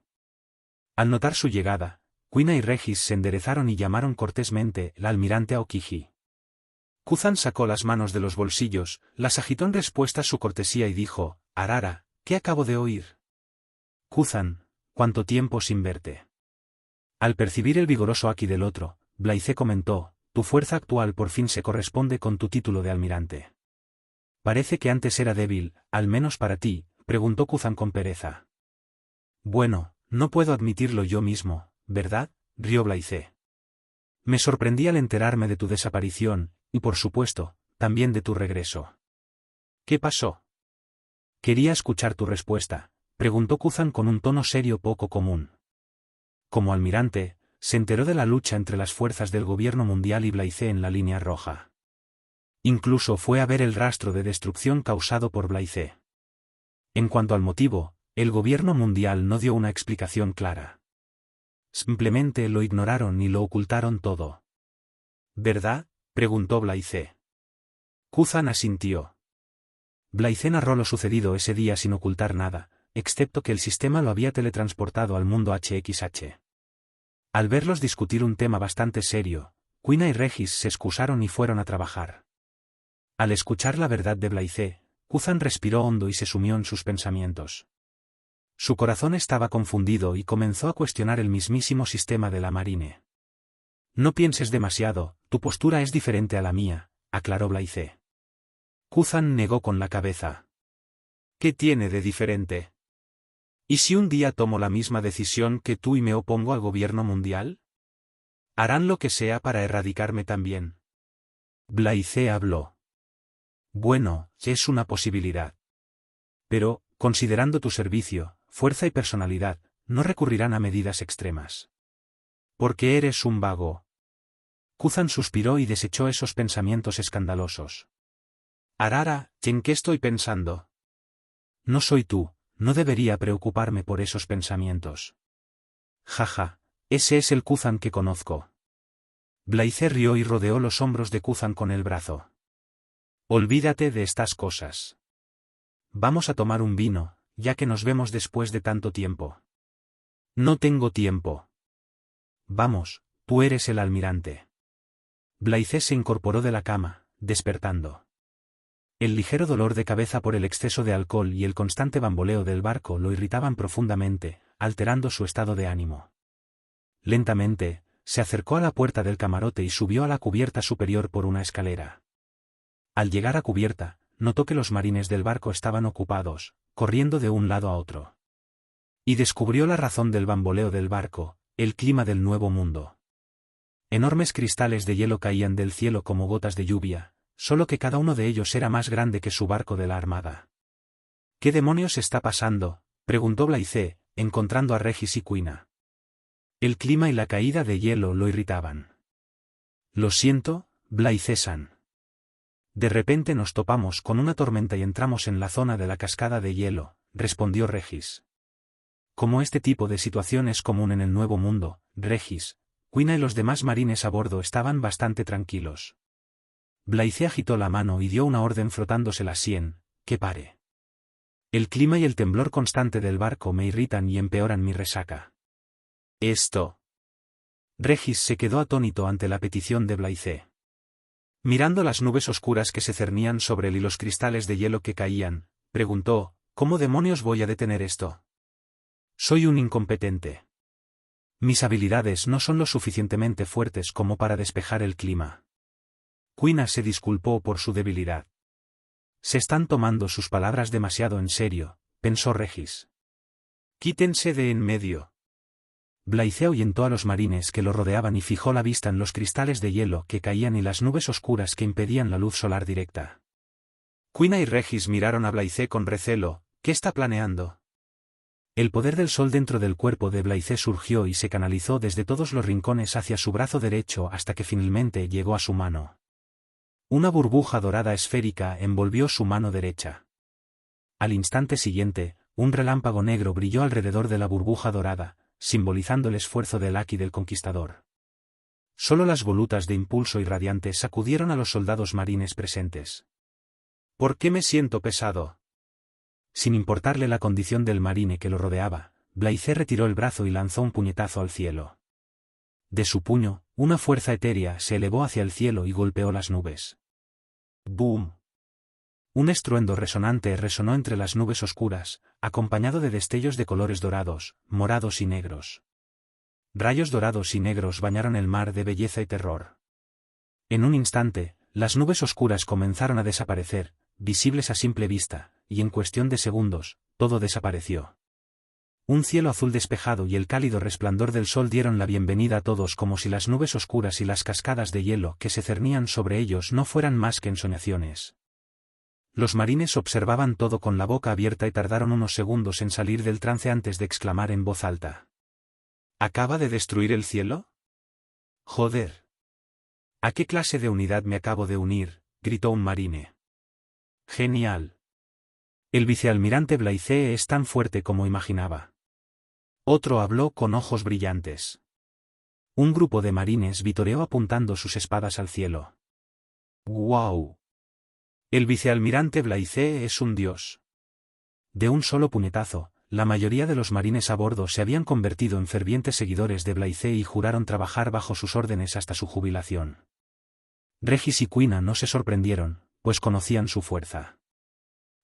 Al notar su llegada, Kuina y Regis se enderezaron y llamaron cortésmente el almirante Aokiji. Kuzan sacó las manos de los bolsillos, las agitó en respuesta a su cortesía y dijo: Arara, ¿qué acabo de oír? Kuzan, ¿cuánto tiempo sin verte? Al percibir el vigoroso haki del otro, Blaise comentó: tu fuerza actual por fin se corresponde con tu título de almirante. Parece que antes era débil, al menos para ti, preguntó Kuzan con pereza. Bueno, no puedo admitirlo yo mismo, ¿verdad?, rió Blaise. Me sorprendí al enterarme de tu desaparición, y por supuesto, también de tu regreso. ¿Qué pasó? Quería escuchar tu respuesta, preguntó Kuzan con un tono serio poco común. Como almirante, se enteró de la lucha entre las fuerzas del gobierno mundial y Blythe en la línea roja. Incluso fue a ver el rastro de destrucción causado por Blythe. En cuanto al motivo, el gobierno mundial no dio una explicación clara. Simplemente lo ignoraron y lo ocultaron todo. ¿Verdad?, preguntó Blythe. Kuzan asintió. Blythe narró lo sucedido ese día sin ocultar nada, excepto que el sistema lo había teletransportado al mundo HXH. Al verlos discutir un tema bastante serio, Quina y Regis se excusaron y fueron a trabajar. Al escuchar la verdad de Blythe, Kuzan respiró hondo y se sumió en sus pensamientos. Su corazón estaba confundido y comenzó a cuestionar el mismísimo sistema de la Marine. No pienses demasiado, tu postura es diferente a la mía, aclaró Blythe. Kuzan negó con la cabeza. ¿Qué tiene de diferente? ¿Y si un día tomo la misma decisión que tú y me opongo al gobierno mundial? Harán lo que sea para erradicarme también. Blythe habló. Bueno, es una posibilidad. Pero, considerando tu servicio, fuerza y personalidad, no recurrirán a medidas extremas. Porque eres un vago. Kuzan suspiró y desechó esos pensamientos escandalosos. Arara, ¿en qué estoy pensando? No soy tú, no debería preocuparme por esos pensamientos. Jaja, ese es el Kuzan que conozco. Blythe rió y rodeó los hombros de Kuzan con el brazo. Olvídate de estas cosas. Vamos a tomar un vino, ya que nos vemos después de tanto tiempo. No tengo tiempo. Vamos, tú eres el almirante. Blythe se incorporó de la cama, despertando. El ligero dolor de cabeza por el exceso de alcohol y el constante bamboleo del barco lo irritaban profundamente, alterando su estado de ánimo. Lentamente, se acercó a la puerta del camarote y subió a la cubierta superior por una escalera. Al llegar a cubierta, notó que los marines del barco estaban ocupados, corriendo de un lado a otro. Y descubrió la razón del bamboleo del barco, el clima del Nuevo Mundo. Enormes cristales de hielo caían del cielo como gotas de lluvia, solo que cada uno de ellos era más grande que su barco de la armada. ¿Qué demonios está pasando?, preguntó Blythe, encontrando a Regis y Quina. El clima y la caída de hielo lo irritaban. Lo siento, Blythe-san. De repente nos topamos con una tormenta y entramos en la zona de la cascada de hielo, respondió Regis. Como este tipo de situación es común en el Nuevo Mundo, Regis, Quina y los demás marines a bordo estaban bastante tranquilos. Blythe agitó la mano y dio una orden frotándose la sien, que pare. El clima y el temblor constante del barco me irritan y empeoran mi resaca. Esto. Regis se quedó atónito ante la petición de Blythe. Mirando las nubes oscuras que se cernían sobre él y los cristales de hielo que caían, preguntó, ¿cómo demonios voy a detener esto? Soy un incompetente. Mis habilidades no son lo suficientemente fuertes como para despejar el clima. Quina se disculpó por su debilidad. Se están tomando sus palabras demasiado en serio, pensó Regis. Quítense de en medio. Blythe ahuyentó a los marines que lo rodeaban y fijó la vista en los cristales de hielo que caían y las nubes oscuras que impedían la luz solar directa. Quina y Regis miraron a Blythe con recelo. ¿Qué está planeando? El poder del sol dentro del cuerpo de Blythe surgió y se canalizó desde todos los rincones hacia su brazo derecho hasta que finalmente llegó a su mano. Una burbuja dorada esférica envolvió su mano derecha. Al instante siguiente, un relámpago negro brilló alrededor de la burbuja dorada, simbolizando el esfuerzo del Aki del Conquistador. Solo las volutas de impulso irradiante sacudieron a los soldados marines presentes. ¿Por qué me siento pesado? Sin importarle la condición del marine que lo rodeaba, Blythe retiró el brazo y lanzó un puñetazo al cielo. De su puño, una fuerza etérea se elevó hacia el cielo y golpeó las nubes. ¡Boom! Un estruendo resonante resonó entre las nubes oscuras, acompañado de destellos de colores dorados, morados y negros. Rayos dorados y negros bañaron el mar de belleza y terror. En un instante, las nubes oscuras comenzaron a desaparecer, visibles a simple vista, y en cuestión de segundos, todo desapareció. Un cielo azul despejado y el cálido resplandor del sol dieron la bienvenida a todos como si las nubes oscuras y las cascadas de hielo que se cernían sobre ellos no fueran más que ensoñaciones. Los marines observaban todo con la boca abierta y tardaron unos segundos en salir del trance antes de exclamar en voz alta. ¿Acaba de destruir el cielo? Joder. ¿A qué clase de unidad me acabo de unir?, gritó un marine. Genial. El vicealmirante Blythe es tan fuerte como imaginaba. Otro habló con ojos brillantes. Un grupo de marines vitoreó apuntando sus espadas al cielo. ¡Guau! El vicealmirante Blythe es un dios. De un solo puñetazo, la mayoría de los marines a bordo se habían convertido en fervientes seguidores de Blythe y juraron trabajar bajo sus órdenes hasta su jubilación. Regis y Quina no se sorprendieron, pues conocían su fuerza.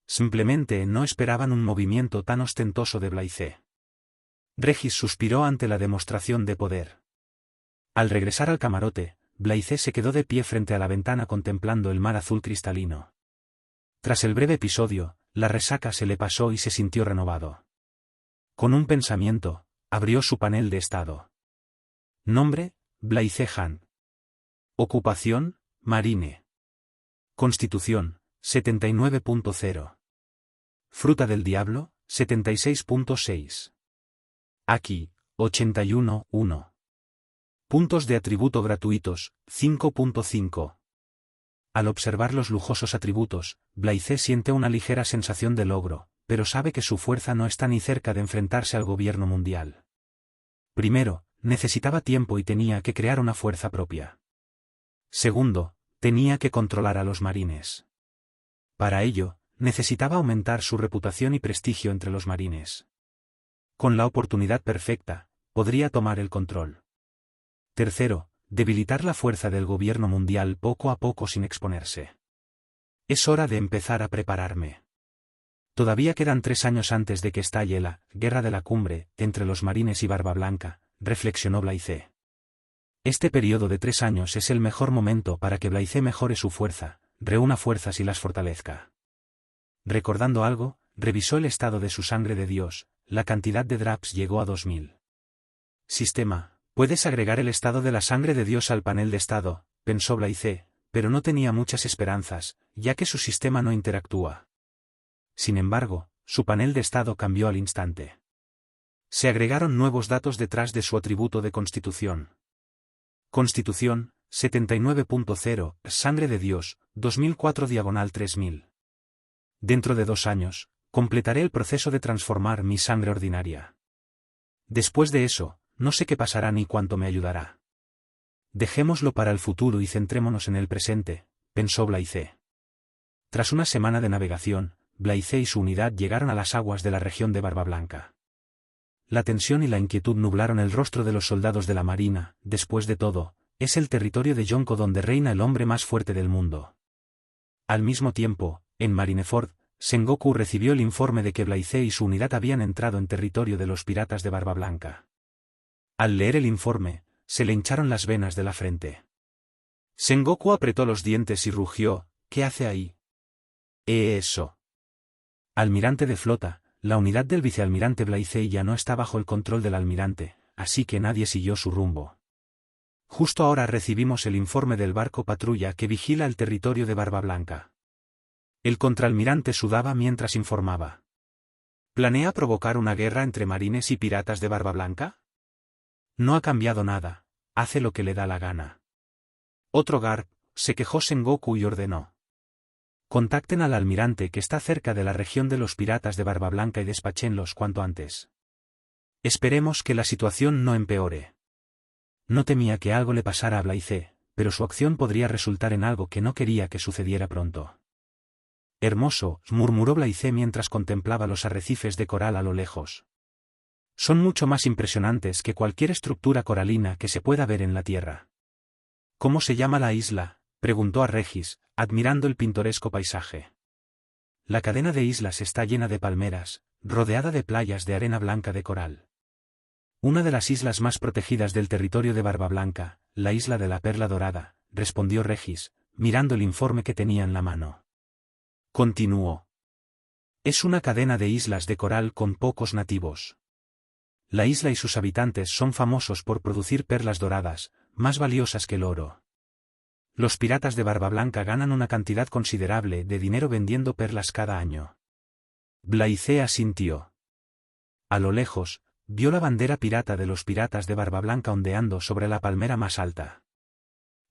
Simplemente no esperaban un movimiento tan ostentoso de Blythe. Regis suspiró ante la demostración de poder. Al regresar al camarote, Blythe se quedó de pie frente a la ventana contemplando el mar azul cristalino. Tras el breve episodio, la resaca se le pasó y se sintió renovado. Con un pensamiento, abrió su panel de estado. Nombre, Blythe Hunt. Ocupación, marine. Constitución, 79.0. Fruta del diablo, 76.6. Aquí, 81.1. Puntos de atributo gratuitos, 5.5. Al observar los lujosos atributos, Blythe siente una ligera sensación de logro, pero sabe que su fuerza no está ni cerca de enfrentarse al gobierno mundial. Primero, necesitaba tiempo y tenía que crear una fuerza propia. Segundo, tenía que controlar a los marines. Para ello, necesitaba aumentar su reputación y prestigio entre los marines. Con la oportunidad perfecta, podría tomar el control. Tercero, debilitar la fuerza del gobierno mundial poco a poco sin exponerse. Es hora de empezar a prepararme. Todavía quedan 3 años antes de que estalle la guerra de la cumbre entre los marines y Barba Blanca, reflexionó Blythe. Este periodo de 3 años es el mejor momento para que Blythe mejore su fuerza, reúna fuerzas y las fortalezca. Recordando algo, revisó el estado de su sangre de Dios, la cantidad de drops llegó a 2000. Sistema, puedes agregar el estado de la sangre de Dios al panel de estado, pensó Blythe, pero no tenía muchas esperanzas, ya que su sistema no interactúa. Sin embargo, su panel de estado cambió al instante. Se agregaron nuevos datos detrás de su atributo de constitución. Constitución, 79.0, sangre de Dios, 2004/3000. Dentro de 2 años, completaré el proceso de transformar mi sangre ordinaria. Después de eso, no sé qué pasará ni cuánto me ayudará. Dejémoslo para el futuro y centrémonos en el presente, pensó Blythe. Tras una semana de navegación, Blythe y su unidad llegaron a las aguas de la región de Barba Blanca. La tensión y la inquietud nublaron el rostro de los soldados de la marina. Después de todo, es el territorio de Yonko donde reina el hombre más fuerte del mundo. Al mismo tiempo, en Marineford, Sengoku recibió el informe de que Blythe y su unidad habían entrado en territorio de los piratas de Barba Blanca. Al leer el informe, se le hincharon las venas de la frente. Sengoku apretó los dientes y rugió: ¿qué hace ahí? Eso. Almirante de flota, la unidad del vicealmirante Blythe ya no está bajo el control del almirante, así que nadie siguió su rumbo. Justo ahora recibimos el informe del barco patrulla que vigila el territorio de Barba Blanca. El contraalmirante sudaba mientras informaba. ¿Planea provocar una guerra entre marines y piratas de Barba Blanca? No ha cambiado nada, hace lo que le da la gana. Otro Garp, se quejó Sengoku y ordenó. Contacten al almirante que está cerca de la región de los piratas de Barba Blanca y despachénlos cuanto antes. Esperemos que la situación no empeore. No temía que algo le pasara a Blythe, pero su acción podría resultar en algo que no quería que sucediera pronto. Hermoso, murmuró Blythe mientras contemplaba los arrecifes de coral a lo lejos. Son mucho más impresionantes que cualquier estructura coralina que se pueda ver en la Tierra. ¿Cómo se llama la isla?, preguntó a Regis, admirando el pintoresco paisaje. La cadena de islas está llena de palmeras, rodeada de playas de arena blanca de coral. Una de las islas más protegidas del territorio de Barba Blanca, la isla de la Perla Dorada, respondió Regis, mirando el informe que tenía en la mano. Continuó. Es una cadena de islas de coral con pocos nativos. La isla y sus habitantes son famosos por producir perlas doradas, más valiosas que el oro. Los piratas de Barba Blanca ganan una cantidad considerable de dinero vendiendo perlas cada año. Blythe asintió. A lo lejos, vio la bandera pirata de los piratas de Barba Blanca ondeando sobre la palmera más alta.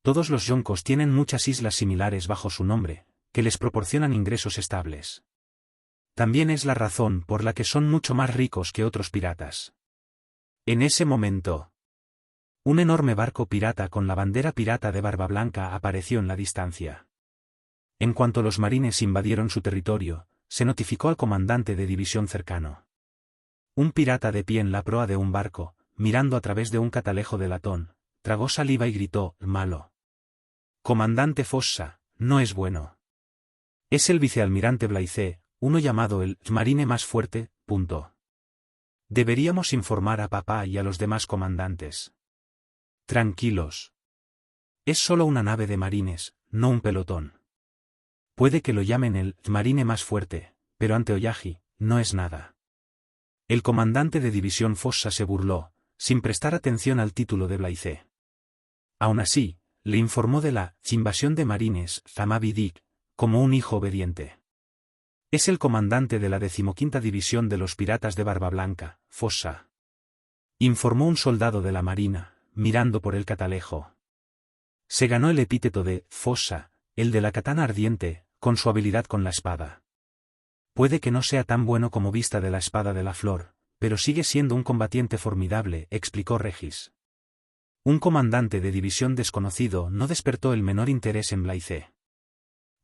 Todos los yoncos tienen muchas islas similares bajo su nombre, que les proporcionan ingresos estables. También es la razón por la que son mucho más ricos que otros piratas. En ese momento, un enorme barco pirata con la bandera pirata de Barba Blanca apareció en la distancia. En cuanto los marines invadieron su territorio, se notificó al comandante de división cercano. Un pirata de pie en la proa de un barco, mirando a través de un catalejo de latón, tragó saliva y gritó: «Malo. Comandante Fossa, no es bueno. Es el vicealmirante Blythe, uno llamado el marine más fuerte, punto. Deberíamos informar a papá y a los demás comandantes». Tranquilos. Es solo una nave de marines, no un pelotón. Puede que lo llamen el marine más fuerte, pero ante Oyagi, no es nada. El comandante de división Fossa se burló, sin prestar atención al título de Blythe. Aún así, le informó de la invasión de marines, Zamabi Dick, como un hijo obediente. Es el comandante de la 15ª división de los piratas de Barba Blanca, Fossa. Informó un soldado de la marina, mirando por el catalejo. Se ganó el epíteto de Fossa, el de la katana ardiente, con su habilidad con la espada. Puede que no sea tan bueno como vista de la espada de la flor, pero sigue siendo un combatiente formidable, explicó Regis. Un comandante de división desconocido no despertó el menor interés en Blythe.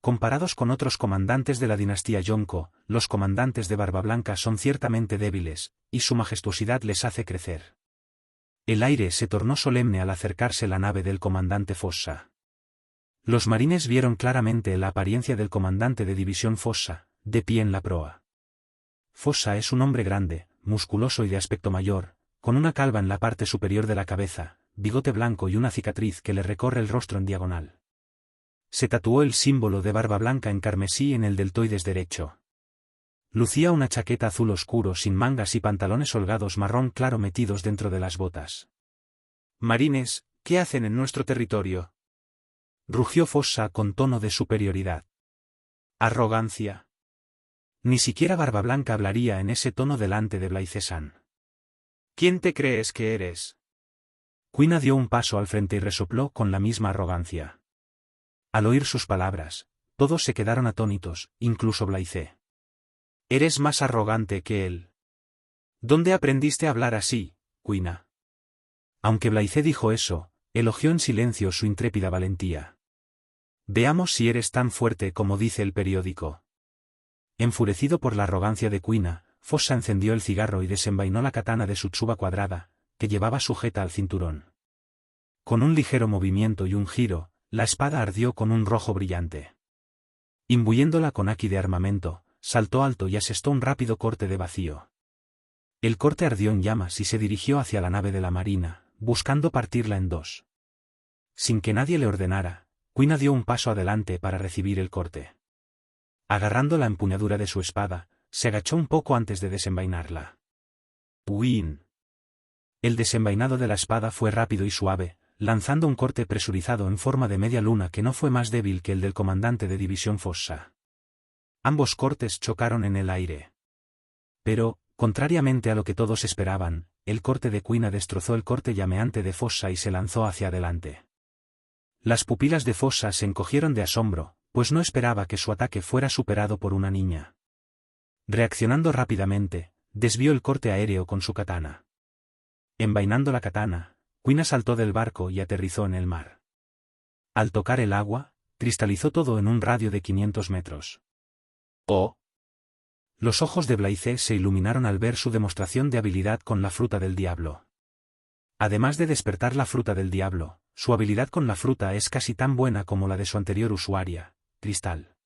Comparados con otros comandantes de la dinastía Yonko, los comandantes de Barba Blanca son ciertamente débiles, y su majestuosidad les hace crecer. El aire se tornó solemne al acercarse la nave del comandante Fossa. Los marines vieron claramente la apariencia del comandante de división Fossa, de pie en la proa. Fossa es un hombre grande, musculoso y de aspecto mayor, con una calva en la parte superior de la cabeza, bigote blanco y una cicatriz que le recorre el rostro en diagonal. Se tatuó el símbolo de Barba Blanca en carmesí en el deltoides derecho. Lucía una chaqueta azul oscuro sin mangas y pantalones holgados marrón claro metidos dentro de las botas. «Marines, ¿qué hacen en nuestro territorio?», rugió Fossa con tono de superioridad. «Arrogancia». Ni siquiera Barba Blanca hablaría en ese tono delante de Blythe-san. «¿Quién te crees que eres?». Quina dio un paso al frente y resopló con la misma arrogancia. Al oír sus palabras, todos se quedaron atónitos, incluso Blythe. «Eres más arrogante que él». «¿Dónde aprendiste a hablar así, Quina?». Aunque Blythe dijo eso, elogió en silencio su intrépida valentía. «Veamos si eres tan fuerte como dice el periódico». Enfurecido por la arrogancia de Quina, Fossa encendió el cigarro y desenvainó la katana de su tsuba cuadrada, que llevaba sujeta al cinturón. Con un ligero movimiento y un giro, la espada ardió con un rojo brillante. Imbuyéndola con haki de armamento, saltó alto y asestó un rápido corte de vacío. El corte ardió en llamas y se dirigió hacia la nave de la marina, buscando partirla en dos. Sin que nadie le ordenara, Quina dio un paso adelante para recibir el corte. Agarrando la empuñadura de su espada, se agachó un poco antes de desenvainarla. ¡Uin! El desenvainado de la espada fue rápido y suave, lanzando un corte presurizado en forma de media luna que no fue más débil que el del comandante de división Fossa. Ambos cortes chocaron en el aire. Pero, contrariamente a lo que todos esperaban, el corte de Quina destrozó el corte llameante de Fossa y se lanzó hacia adelante. Las pupilas de Fossa se encogieron de asombro, pues no esperaba que su ataque fuera superado por una niña. Reaccionando rápidamente, desvió el corte aéreo con su katana. Envainando la katana, Quina saltó del barco y aterrizó en el mar. Al tocar el agua, cristalizó todo en un radio de 500 metros. ¡Oh! Los ojos de Blythe se iluminaron al ver su demostración de habilidad con la fruta del diablo. Además de despertar la fruta del diablo, su habilidad con la fruta es casi tan buena como la de su anterior usuaria, Cristal.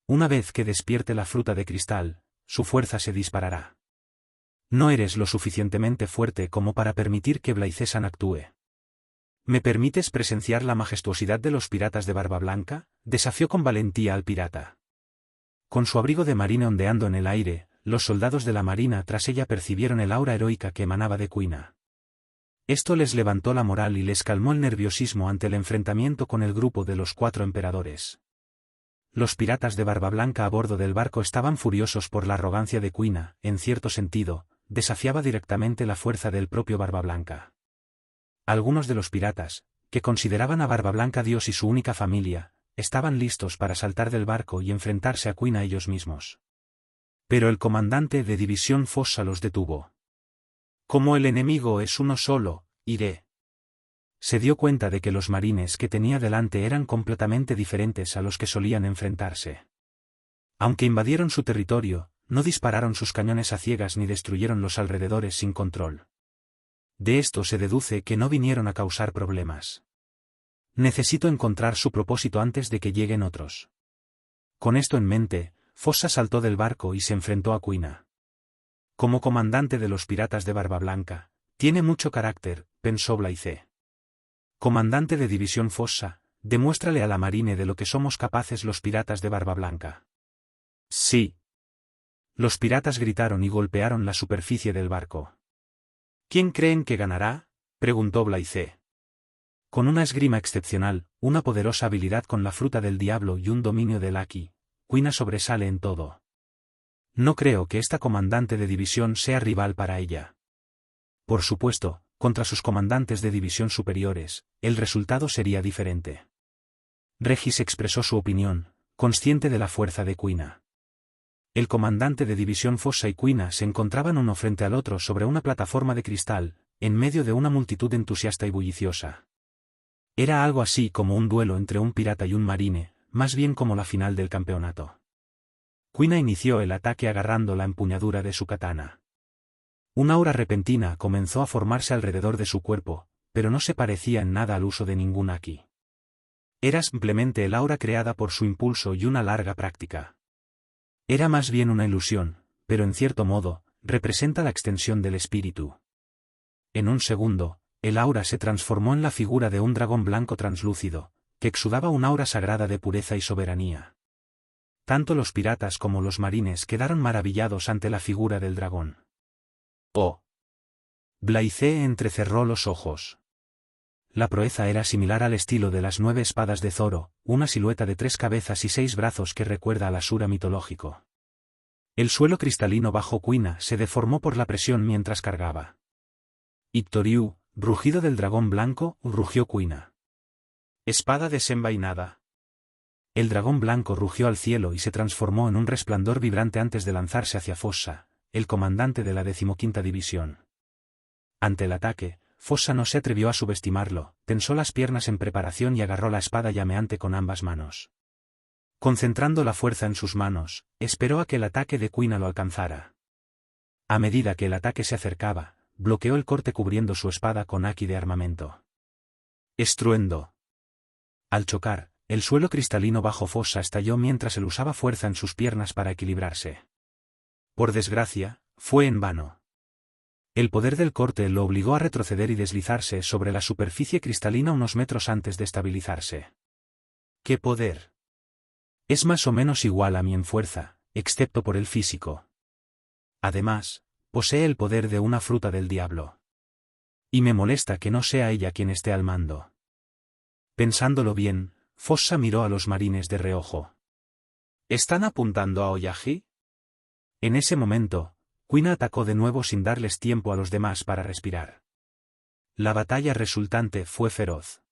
Una vez que despierte la fruta de cristal, su fuerza se disparará. No eres lo suficientemente fuerte como para permitir que Blythe-san actúe. ¿Me permites presenciar la majestuosidad de los piratas de Barba Blanca?, desafió con valentía al pirata. Con su abrigo de marina ondeando en el aire, los soldados de la marina tras ella percibieron el aura heroica que emanaba de Quina. Esto les levantó la moral y les calmó el nerviosismo ante el enfrentamiento con el grupo de los 4 emperadores. Los piratas de Barba Blanca a bordo del barco estaban furiosos por la arrogancia de Quina, en cierto sentido, desafiaba directamente la fuerza del propio Barbablanca. Algunos de los piratas, que consideraban a Barbablanca Dios y su única familia, estaban listos para saltar del barco y enfrentarse a Quina ellos mismos. Pero el comandante de división Fossa los detuvo. Como el enemigo es uno solo, iré. Se dio cuenta de que los marines que tenía delante eran completamente diferentes a los que solían enfrentarse. Aunque invadieron su territorio, no dispararon sus cañones a ciegas ni destruyeron los alrededores sin control. De esto se deduce que no vinieron a causar problemas. Necesito encontrar su propósito antes de que lleguen otros. Con esto en mente, Fossa saltó del barco y se enfrentó a Quina. Como comandante de los piratas de Barbablanca, tiene mucho carácter, pensó Blythe. Comandante de división Fossa, demuéstrale a la marine de lo que somos capaces los piratas de Barbablanca. Sí. Los piratas gritaron y golpearon la superficie del barco. ¿Quién creen que ganará?, preguntó Blythe. Con una esgrima excepcional, una poderosa habilidad con la fruta del diablo y un dominio del Aki, Quina sobresale en todo. No creo que esta comandante de división sea rival para ella. Por supuesto, contra sus comandantes de división superiores, el resultado sería diferente. Regis expresó su opinión, consciente de la fuerza de Quina. El comandante de división Fossa y Quina se encontraban uno frente al otro sobre una plataforma de cristal, en medio de una multitud entusiasta y bulliciosa. Era algo así como un duelo entre un pirata y un marine, más bien como la final del campeonato. Quina inició el ataque agarrando la empuñadura de su katana. Una aura repentina comenzó a formarse alrededor de su cuerpo, pero no se parecía en nada al uso de ningún Aki. Era simplemente el aura creada por su impulso y una larga práctica. Era más bien una ilusión, pero en cierto modo, representa la extensión del espíritu. En un segundo, el aura se transformó en la figura de un dragón blanco translúcido, que exudaba un aura sagrada de pureza y soberanía. Tanto los piratas como los marines quedaron maravillados ante la figura del dragón. ¡Oh! Blythe entrecerró los ojos. La proeza era similar al estilo de las 9 espadas de Zoro, una silueta de 3 cabezas y 6 brazos que recuerda al Asura mitológico. El suelo cristalino bajo Quina se deformó por la presión mientras cargaba. Ictoriu, rugido del dragón blanco, rugió Quina. Espada desenvainada. El dragón blanco rugió al cielo y se transformó en un resplandor vibrante antes de lanzarse hacia Fossa, el comandante de la 15ª división. Ante el ataque, Fossa no se atrevió a subestimarlo, tensó las piernas en preparación y agarró la espada llameante con ambas manos. Concentrando la fuerza en sus manos, esperó a que el ataque de Quina lo alcanzara. A medida que el ataque se acercaba, bloqueó el corte cubriendo su espada con Aki de armamento. Estruendo. Al chocar, el suelo cristalino bajo Fossa estalló mientras él usaba fuerza en sus piernas para equilibrarse. Por desgracia, fue en vano. El poder del corte lo obligó a retroceder y deslizarse sobre la superficie cristalina unos metros antes de estabilizarse. ¡Qué poder! Es más o menos igual a mí en fuerza, excepto por el físico. Además, posee el poder de una fruta del diablo. Y me molesta que no sea ella quien esté al mando. Pensándolo bien, Fossa miró a los marines de reojo. ¿Están apuntando a Oyagi? En ese momento, Quina atacó de nuevo sin darles tiempo a los demás para respirar. La batalla resultante fue feroz.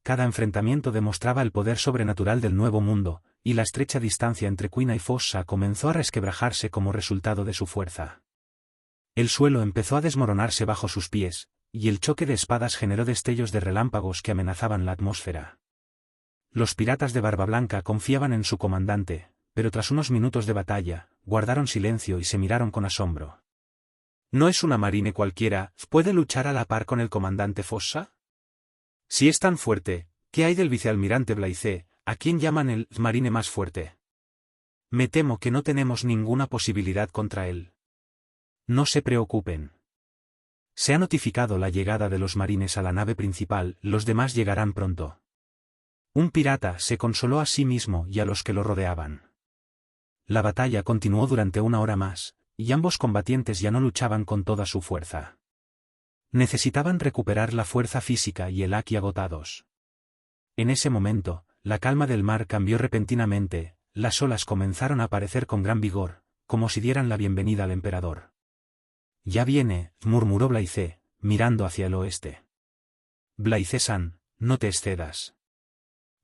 Cada enfrentamiento demostraba el poder sobrenatural del nuevo mundo, y la estrecha distancia entre Quina y Fossa comenzó a resquebrajarse como resultado de su fuerza. El suelo empezó a desmoronarse bajo sus pies, y el choque de espadas generó destellos de relámpagos que amenazaban la atmósfera. Los piratas de Barbablanca confiaban en su comandante, pero tras unos minutos de batalla, guardaron silencio y se miraron con asombro. ¿No es una marine cualquiera, puede luchar a la par con el comandante Fossa? Si es tan fuerte, ¿qué hay del vicealmirante Blythe, a quien llaman el marine más fuerte? Me temo que no tenemos ninguna posibilidad contra él. No se preocupen. Se ha notificado la llegada de los marines a la nave principal, los demás llegarán pronto. Un pirata se consoló a sí mismo y a los que lo rodeaban. La batalla continuó durante 1 hora más, y ambos combatientes ya no luchaban con toda su fuerza. Necesitaban recuperar la fuerza física y el Aki agotados. En ese momento, la calma del mar cambió repentinamente, las olas comenzaron a aparecer con gran vigor, como si dieran la bienvenida al emperador. Ya viene, murmuró Blaize, mirando hacia el oeste. Blaize-san, no te excedas.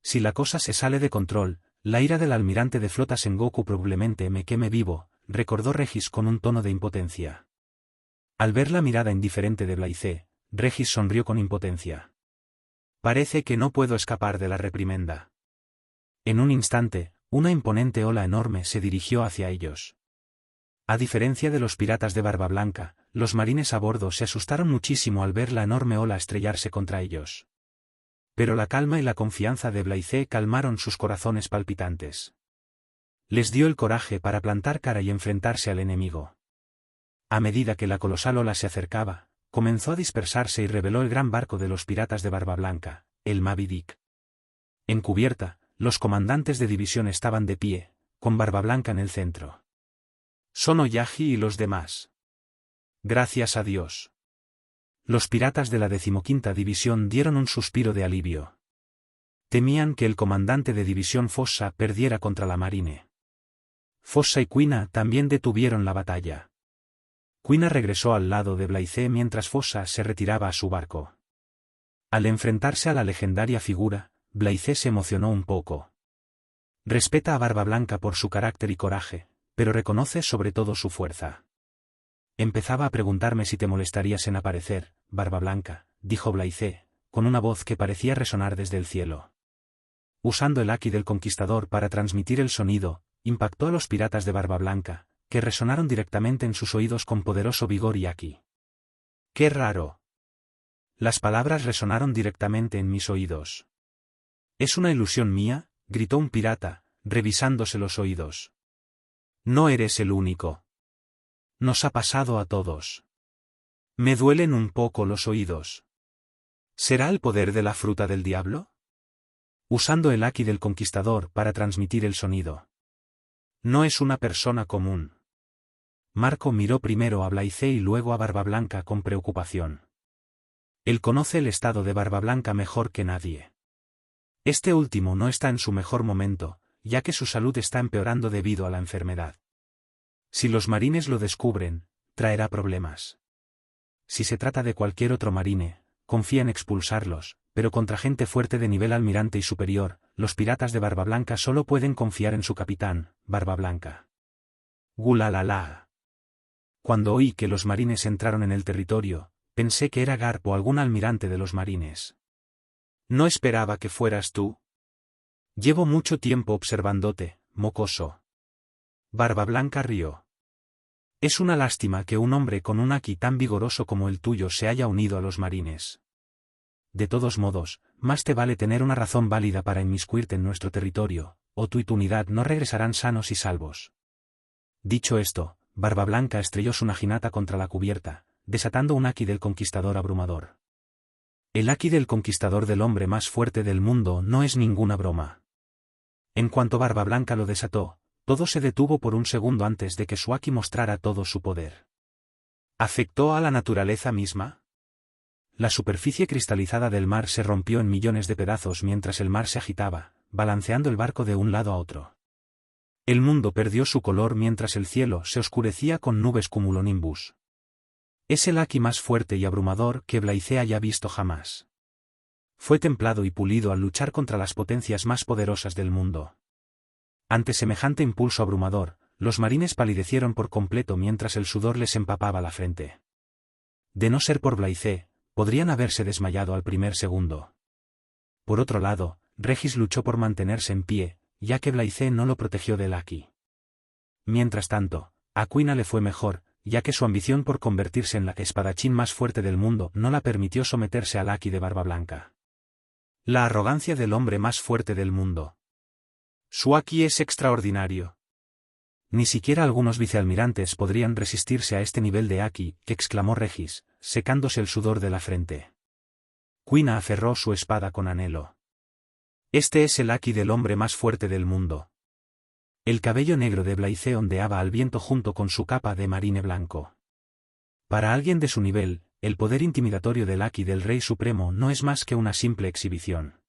Si la cosa se sale de control, la ira del almirante de flota Sengoku probablemente me queme vivo, recordó Regis con un tono de impotencia. Al ver la mirada indiferente de Blaize, Regis sonrió con impotencia. Parece que no puedo escapar de la reprimenda. En un instante, una imponente ola enorme se dirigió hacia ellos. A diferencia de los piratas de Barba Blanca, los marines a bordo se asustaron muchísimo al ver la enorme ola estrellarse contra ellos. Pero la calma y la confianza de Blaize calmaron sus corazones palpitantes. Les dio el coraje para plantar cara y enfrentarse al enemigo. A medida que la colosal ola se acercaba, comenzó a dispersarse y reveló el gran barco de los piratas de Barba Blanca, el Moby Dick. En cubierta, los comandantes de división estaban de pie, con Barba Blanca en el centro. Son Oyagi y los demás. Gracias a Dios. Los piratas de la 15ª división dieron un suspiro de alivio. Temían que el comandante de división Fossa perdiera contra la marine. Fossa y Kuina también detuvieron la batalla. Kuina regresó al lado de Blaize mientras Fossa se retiraba a su barco. Al enfrentarse a la legendaria figura, Blaize se emocionó un poco. Respeta a Barba Blanca por su carácter y coraje, pero reconoce sobre todo su fuerza. Empezaba a preguntarme si te molestarías en aparecer, Barba Blanca, dijo Blaize, con una voz que parecía resonar desde el cielo. Usando el haki del conquistador para transmitir el sonido, impactó a los piratas de Barba Blanca, que resonaron directamente en sus oídos con poderoso vigor y haki. ¡Qué raro! Las palabras resonaron directamente en mis oídos. ¿Es una ilusión mía?, gritó un pirata, revisándose los oídos. No eres el único. Nos ha pasado a todos. Me duelen un poco los oídos. ¿Será el poder de la fruta del diablo? Usando el haki del conquistador para transmitir el sonido. No es una persona común. Marco miró primero a Blaize y luego a Barba Blanca con preocupación. Él conoce el estado de Barba Blanca mejor que nadie. Este último no está en su mejor momento, ya que su salud está empeorando debido a la enfermedad. Si los marines lo descubren, traerá problemas. Si se trata de cualquier otro marine, confía en expulsarlos, pero contra gente fuerte de nivel almirante y superior, los piratas de Barba Blanca solo pueden confiar en su capitán, Barba Blanca. ¡Gulalala! Cuando oí que los marines entraron en el territorio, pensé que era Garp o algún almirante de los marines. No esperaba que fueras tú. Llevo mucho tiempo observándote, mocoso. Barba Blanca rió. Es una lástima que un hombre con un haki tan vigoroso como el tuyo se haya unido a los marines. De todos modos, más te vale tener una razón válida para inmiscuirte en nuestro territorio, o tú y tu unidad no regresarán sanos y salvos. Dicho esto, Barba Blanca estrelló su naginata contra la cubierta, desatando un haki del conquistador abrumador. El haki del conquistador del hombre más fuerte del mundo no es ninguna broma. En cuanto Barba Blanca lo desató, todo se detuvo por un segundo antes de que su haki mostrara todo su poder. ¿Afectó a la naturaleza misma? La superficie cristalizada del mar se rompió en millones de pedazos mientras el mar se agitaba, balanceando el barco de un lado a otro. El mundo perdió su color mientras el cielo se oscurecía con nubes cumulonimbus. Es el haki más fuerte y abrumador que Blaize haya visto jamás. Fue templado y pulido al luchar contra las potencias más poderosas del mundo. Ante semejante impulso abrumador, los marines palidecieron por completo mientras el sudor les empapaba la frente. De no ser por Blaize, podrían haberse desmayado al primer segundo. Por otro lado, Regis luchó por mantenerse en pie, ya que Blaize no lo protegió del haki. Mientras tanto, a Kuina le fue mejor, ya que su ambición por convertirse en la espadachín más fuerte del mundo no la permitió someterse al haki de Barba Blanca. La arrogancia del hombre más fuerte del mundo. Su haki es extraordinario. Ni siquiera algunos vicealmirantes podrían resistirse a este nivel de haki, exclamó Regis, secándose el sudor de la frente. Kuina aferró su espada con anhelo. Este es el haki del hombre más fuerte del mundo. El cabello negro de Blaize ondeaba al viento junto con su capa de marine blanco. Para alguien de su nivel, el poder intimidatorio del haki del Rey Supremo no es más que una simple exhibición.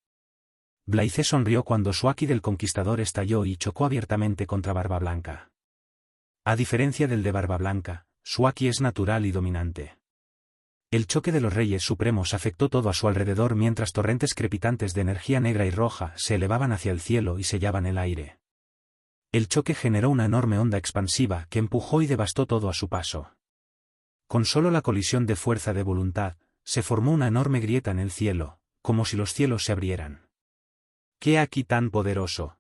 Blaize sonrió cuando su haki del conquistador estalló y chocó abiertamente contra Barba Blanca. A diferencia del de Barba Blanca, su Aki es natural y dominante. El choque de los Reyes Supremos afectó todo a su alrededor mientras torrentes crepitantes de energía negra y roja se elevaban hacia el cielo y sellaban el aire. El choque generó una enorme onda expansiva que empujó y devastó todo a su paso. Con solo la colisión de fuerza de voluntad, se formó una enorme grieta en el cielo, como si los cielos se abrieran. ¿Qué Aki tan poderoso?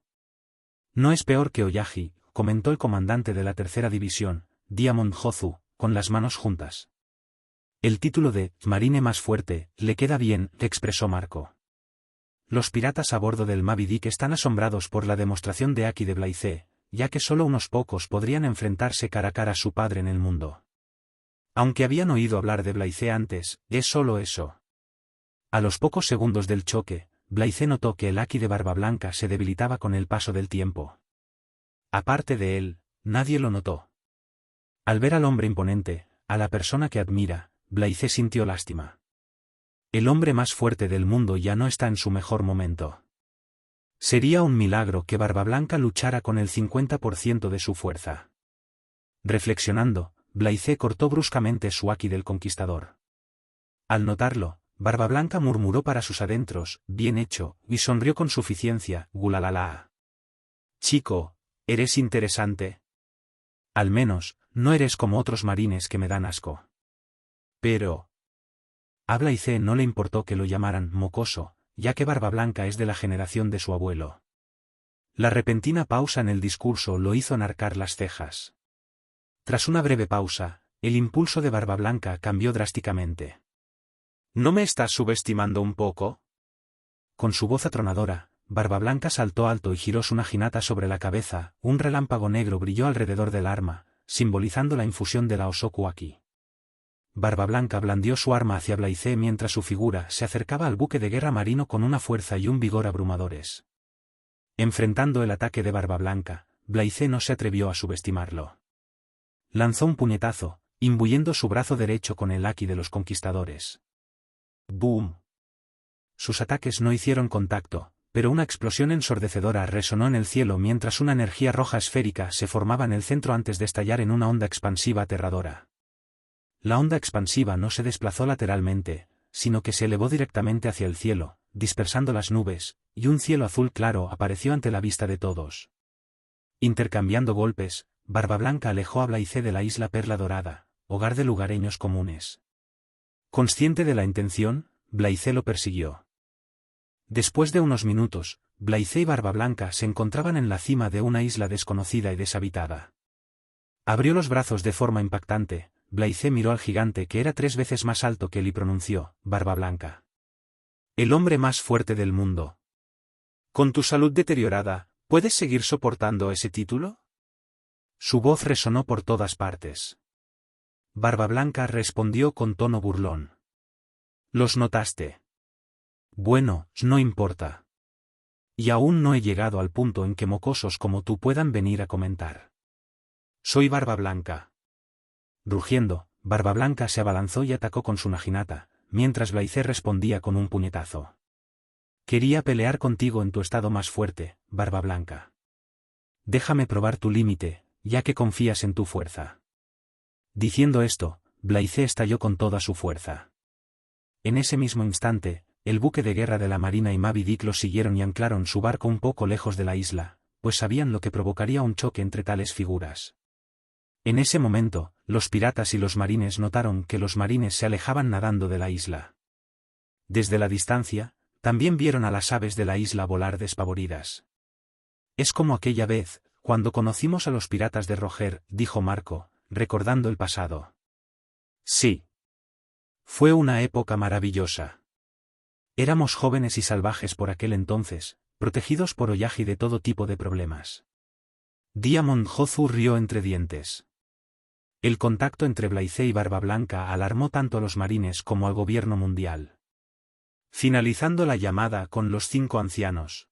No es peor que Oyagi, comentó el comandante de la tercera división, Diamond Hozu, con las manos juntas. El título de «Marine más fuerte» le queda bien, expresó Marco. Los piratas a bordo del Moby Dick están asombrados por la demostración de Aki de Blaise, ya que solo unos pocos podrían enfrentarse cara a cara a su padre en el mundo. Aunque habían oído hablar de Blaise antes, es solo eso. A los pocos segundos del choque, Blaise notó que el Aki de Barba Blanca se debilitaba con el paso del tiempo. Aparte de él, nadie lo notó. Al ver al hombre imponente, a la persona que admira, Blaise sintió lástima. El hombre más fuerte del mundo ya no está en su mejor momento. Sería un milagro que Barba Blanca luchara con el 50% de su fuerza. Reflexionando, Blaise cortó bruscamente su Aki del conquistador. Al notarlo, Barba Blanca murmuró para sus adentros, bien hecho, y sonrió con suficiencia, gulalala. Chico, eres interesante. Al menos, no eres como otros marines que me dan asco. Pero... A Blaise no le importó que lo llamaran mocoso, ya que Barba Blanca es de la generación de su abuelo. La repentina pausa en el discurso lo hizo enarcar las cejas. Tras una breve pausa, el impulso de Barba Blanca cambió drásticamente. ¿No me estás subestimando un poco? Con su voz atronadora, Barba Blanca saltó alto y giró su naginata sobre la cabeza, un relámpago negro brilló alrededor del arma, simbolizando la infusión de la Osoku Aki. Barba Blanca blandió su arma hacia Blaise mientras su figura se acercaba al buque de guerra marino con una fuerza y un vigor abrumadores. Enfrentando el ataque de Barba Blanca, Blaise no se atrevió a subestimarlo. Lanzó un puñetazo, imbuyendo su brazo derecho con el Aki de los conquistadores. ¡Boom! Sus ataques no hicieron contacto, pero una explosión ensordecedora resonó en el cielo mientras una energía roja esférica se formaba en el centro antes de estallar en una onda expansiva aterradora. La onda expansiva no se desplazó lateralmente, sino que se elevó directamente hacia el cielo, dispersando las nubes, y un cielo azul claro apareció ante la vista de todos. Intercambiando golpes, Barba Blanca alejó a Blaise de la isla Perla Dorada, hogar de lugareños comunes. Consciente de la intención, Blaise lo persiguió. Después de unos minutos, Blaise y Barba Blanca se encontraban en la cima de una isla desconocida y deshabitada. Abrió los brazos de forma impactante. Blaise miró al gigante que era 3 veces más alto que él y pronunció, Barba Blanca. El hombre más fuerte del mundo. Con tu salud deteriorada, ¿puedes seguir soportando ese título? Su voz resonó por todas partes. Barba Blanca respondió con tono burlón. ¿Los notaste? Bueno, no importa. Y aún no he llegado al punto en que mocosos como tú puedan venir a comentar. Soy Barba Blanca. Rugiendo, Barba Blanca se abalanzó y atacó con su naginata, mientras Blaise respondía con un puñetazo. Quería pelear contigo en tu estado más fuerte, Barba Blanca. Déjame probar tu límite, ya que confías en tu fuerza. Diciendo esto, Blaise estalló con toda su fuerza. En ese mismo instante, el buque de guerra de la Marina y Moby Dick los siguieron y anclaron su barco un poco lejos de la isla, pues sabían lo que provocaría un choque entre tales figuras. En ese momento, los piratas y los marines notaron que los marines se alejaban nadando de la isla. Desde la distancia, también vieron a las aves de la isla volar despavoridas. Es como aquella vez, cuando conocimos a los piratas de Roger, dijo Marco, recordando el pasado. Sí. Fue una época maravillosa. Éramos jóvenes y salvajes por aquel entonces, protegidos por Oyagi de todo tipo de problemas. Diamond Hozu rió entre dientes. El contacto entre Blaise y Barba Blanca alarmó tanto a los marines como al gobierno mundial. Finalizando la llamada con los 5 ancianos,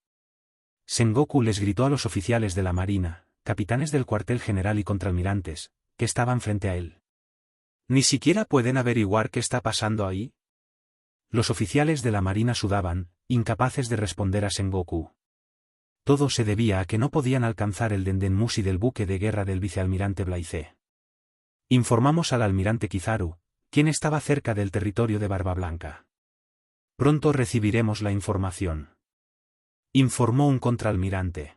Sengoku les gritó a los oficiales de la marina, capitanes del cuartel general y contraalmirantes, que estaban frente a él. ¿Ni siquiera pueden averiguar qué está pasando ahí? Los oficiales de la marina sudaban, incapaces de responder a Sengoku. Todo se debía a que no podían alcanzar el Dendenmushi del buque de guerra del vicealmirante Blaise. Informamos al almirante Kizaru, quien estaba cerca del territorio de Barba Blanca. Pronto recibiremos la información. Informó un contraalmirante.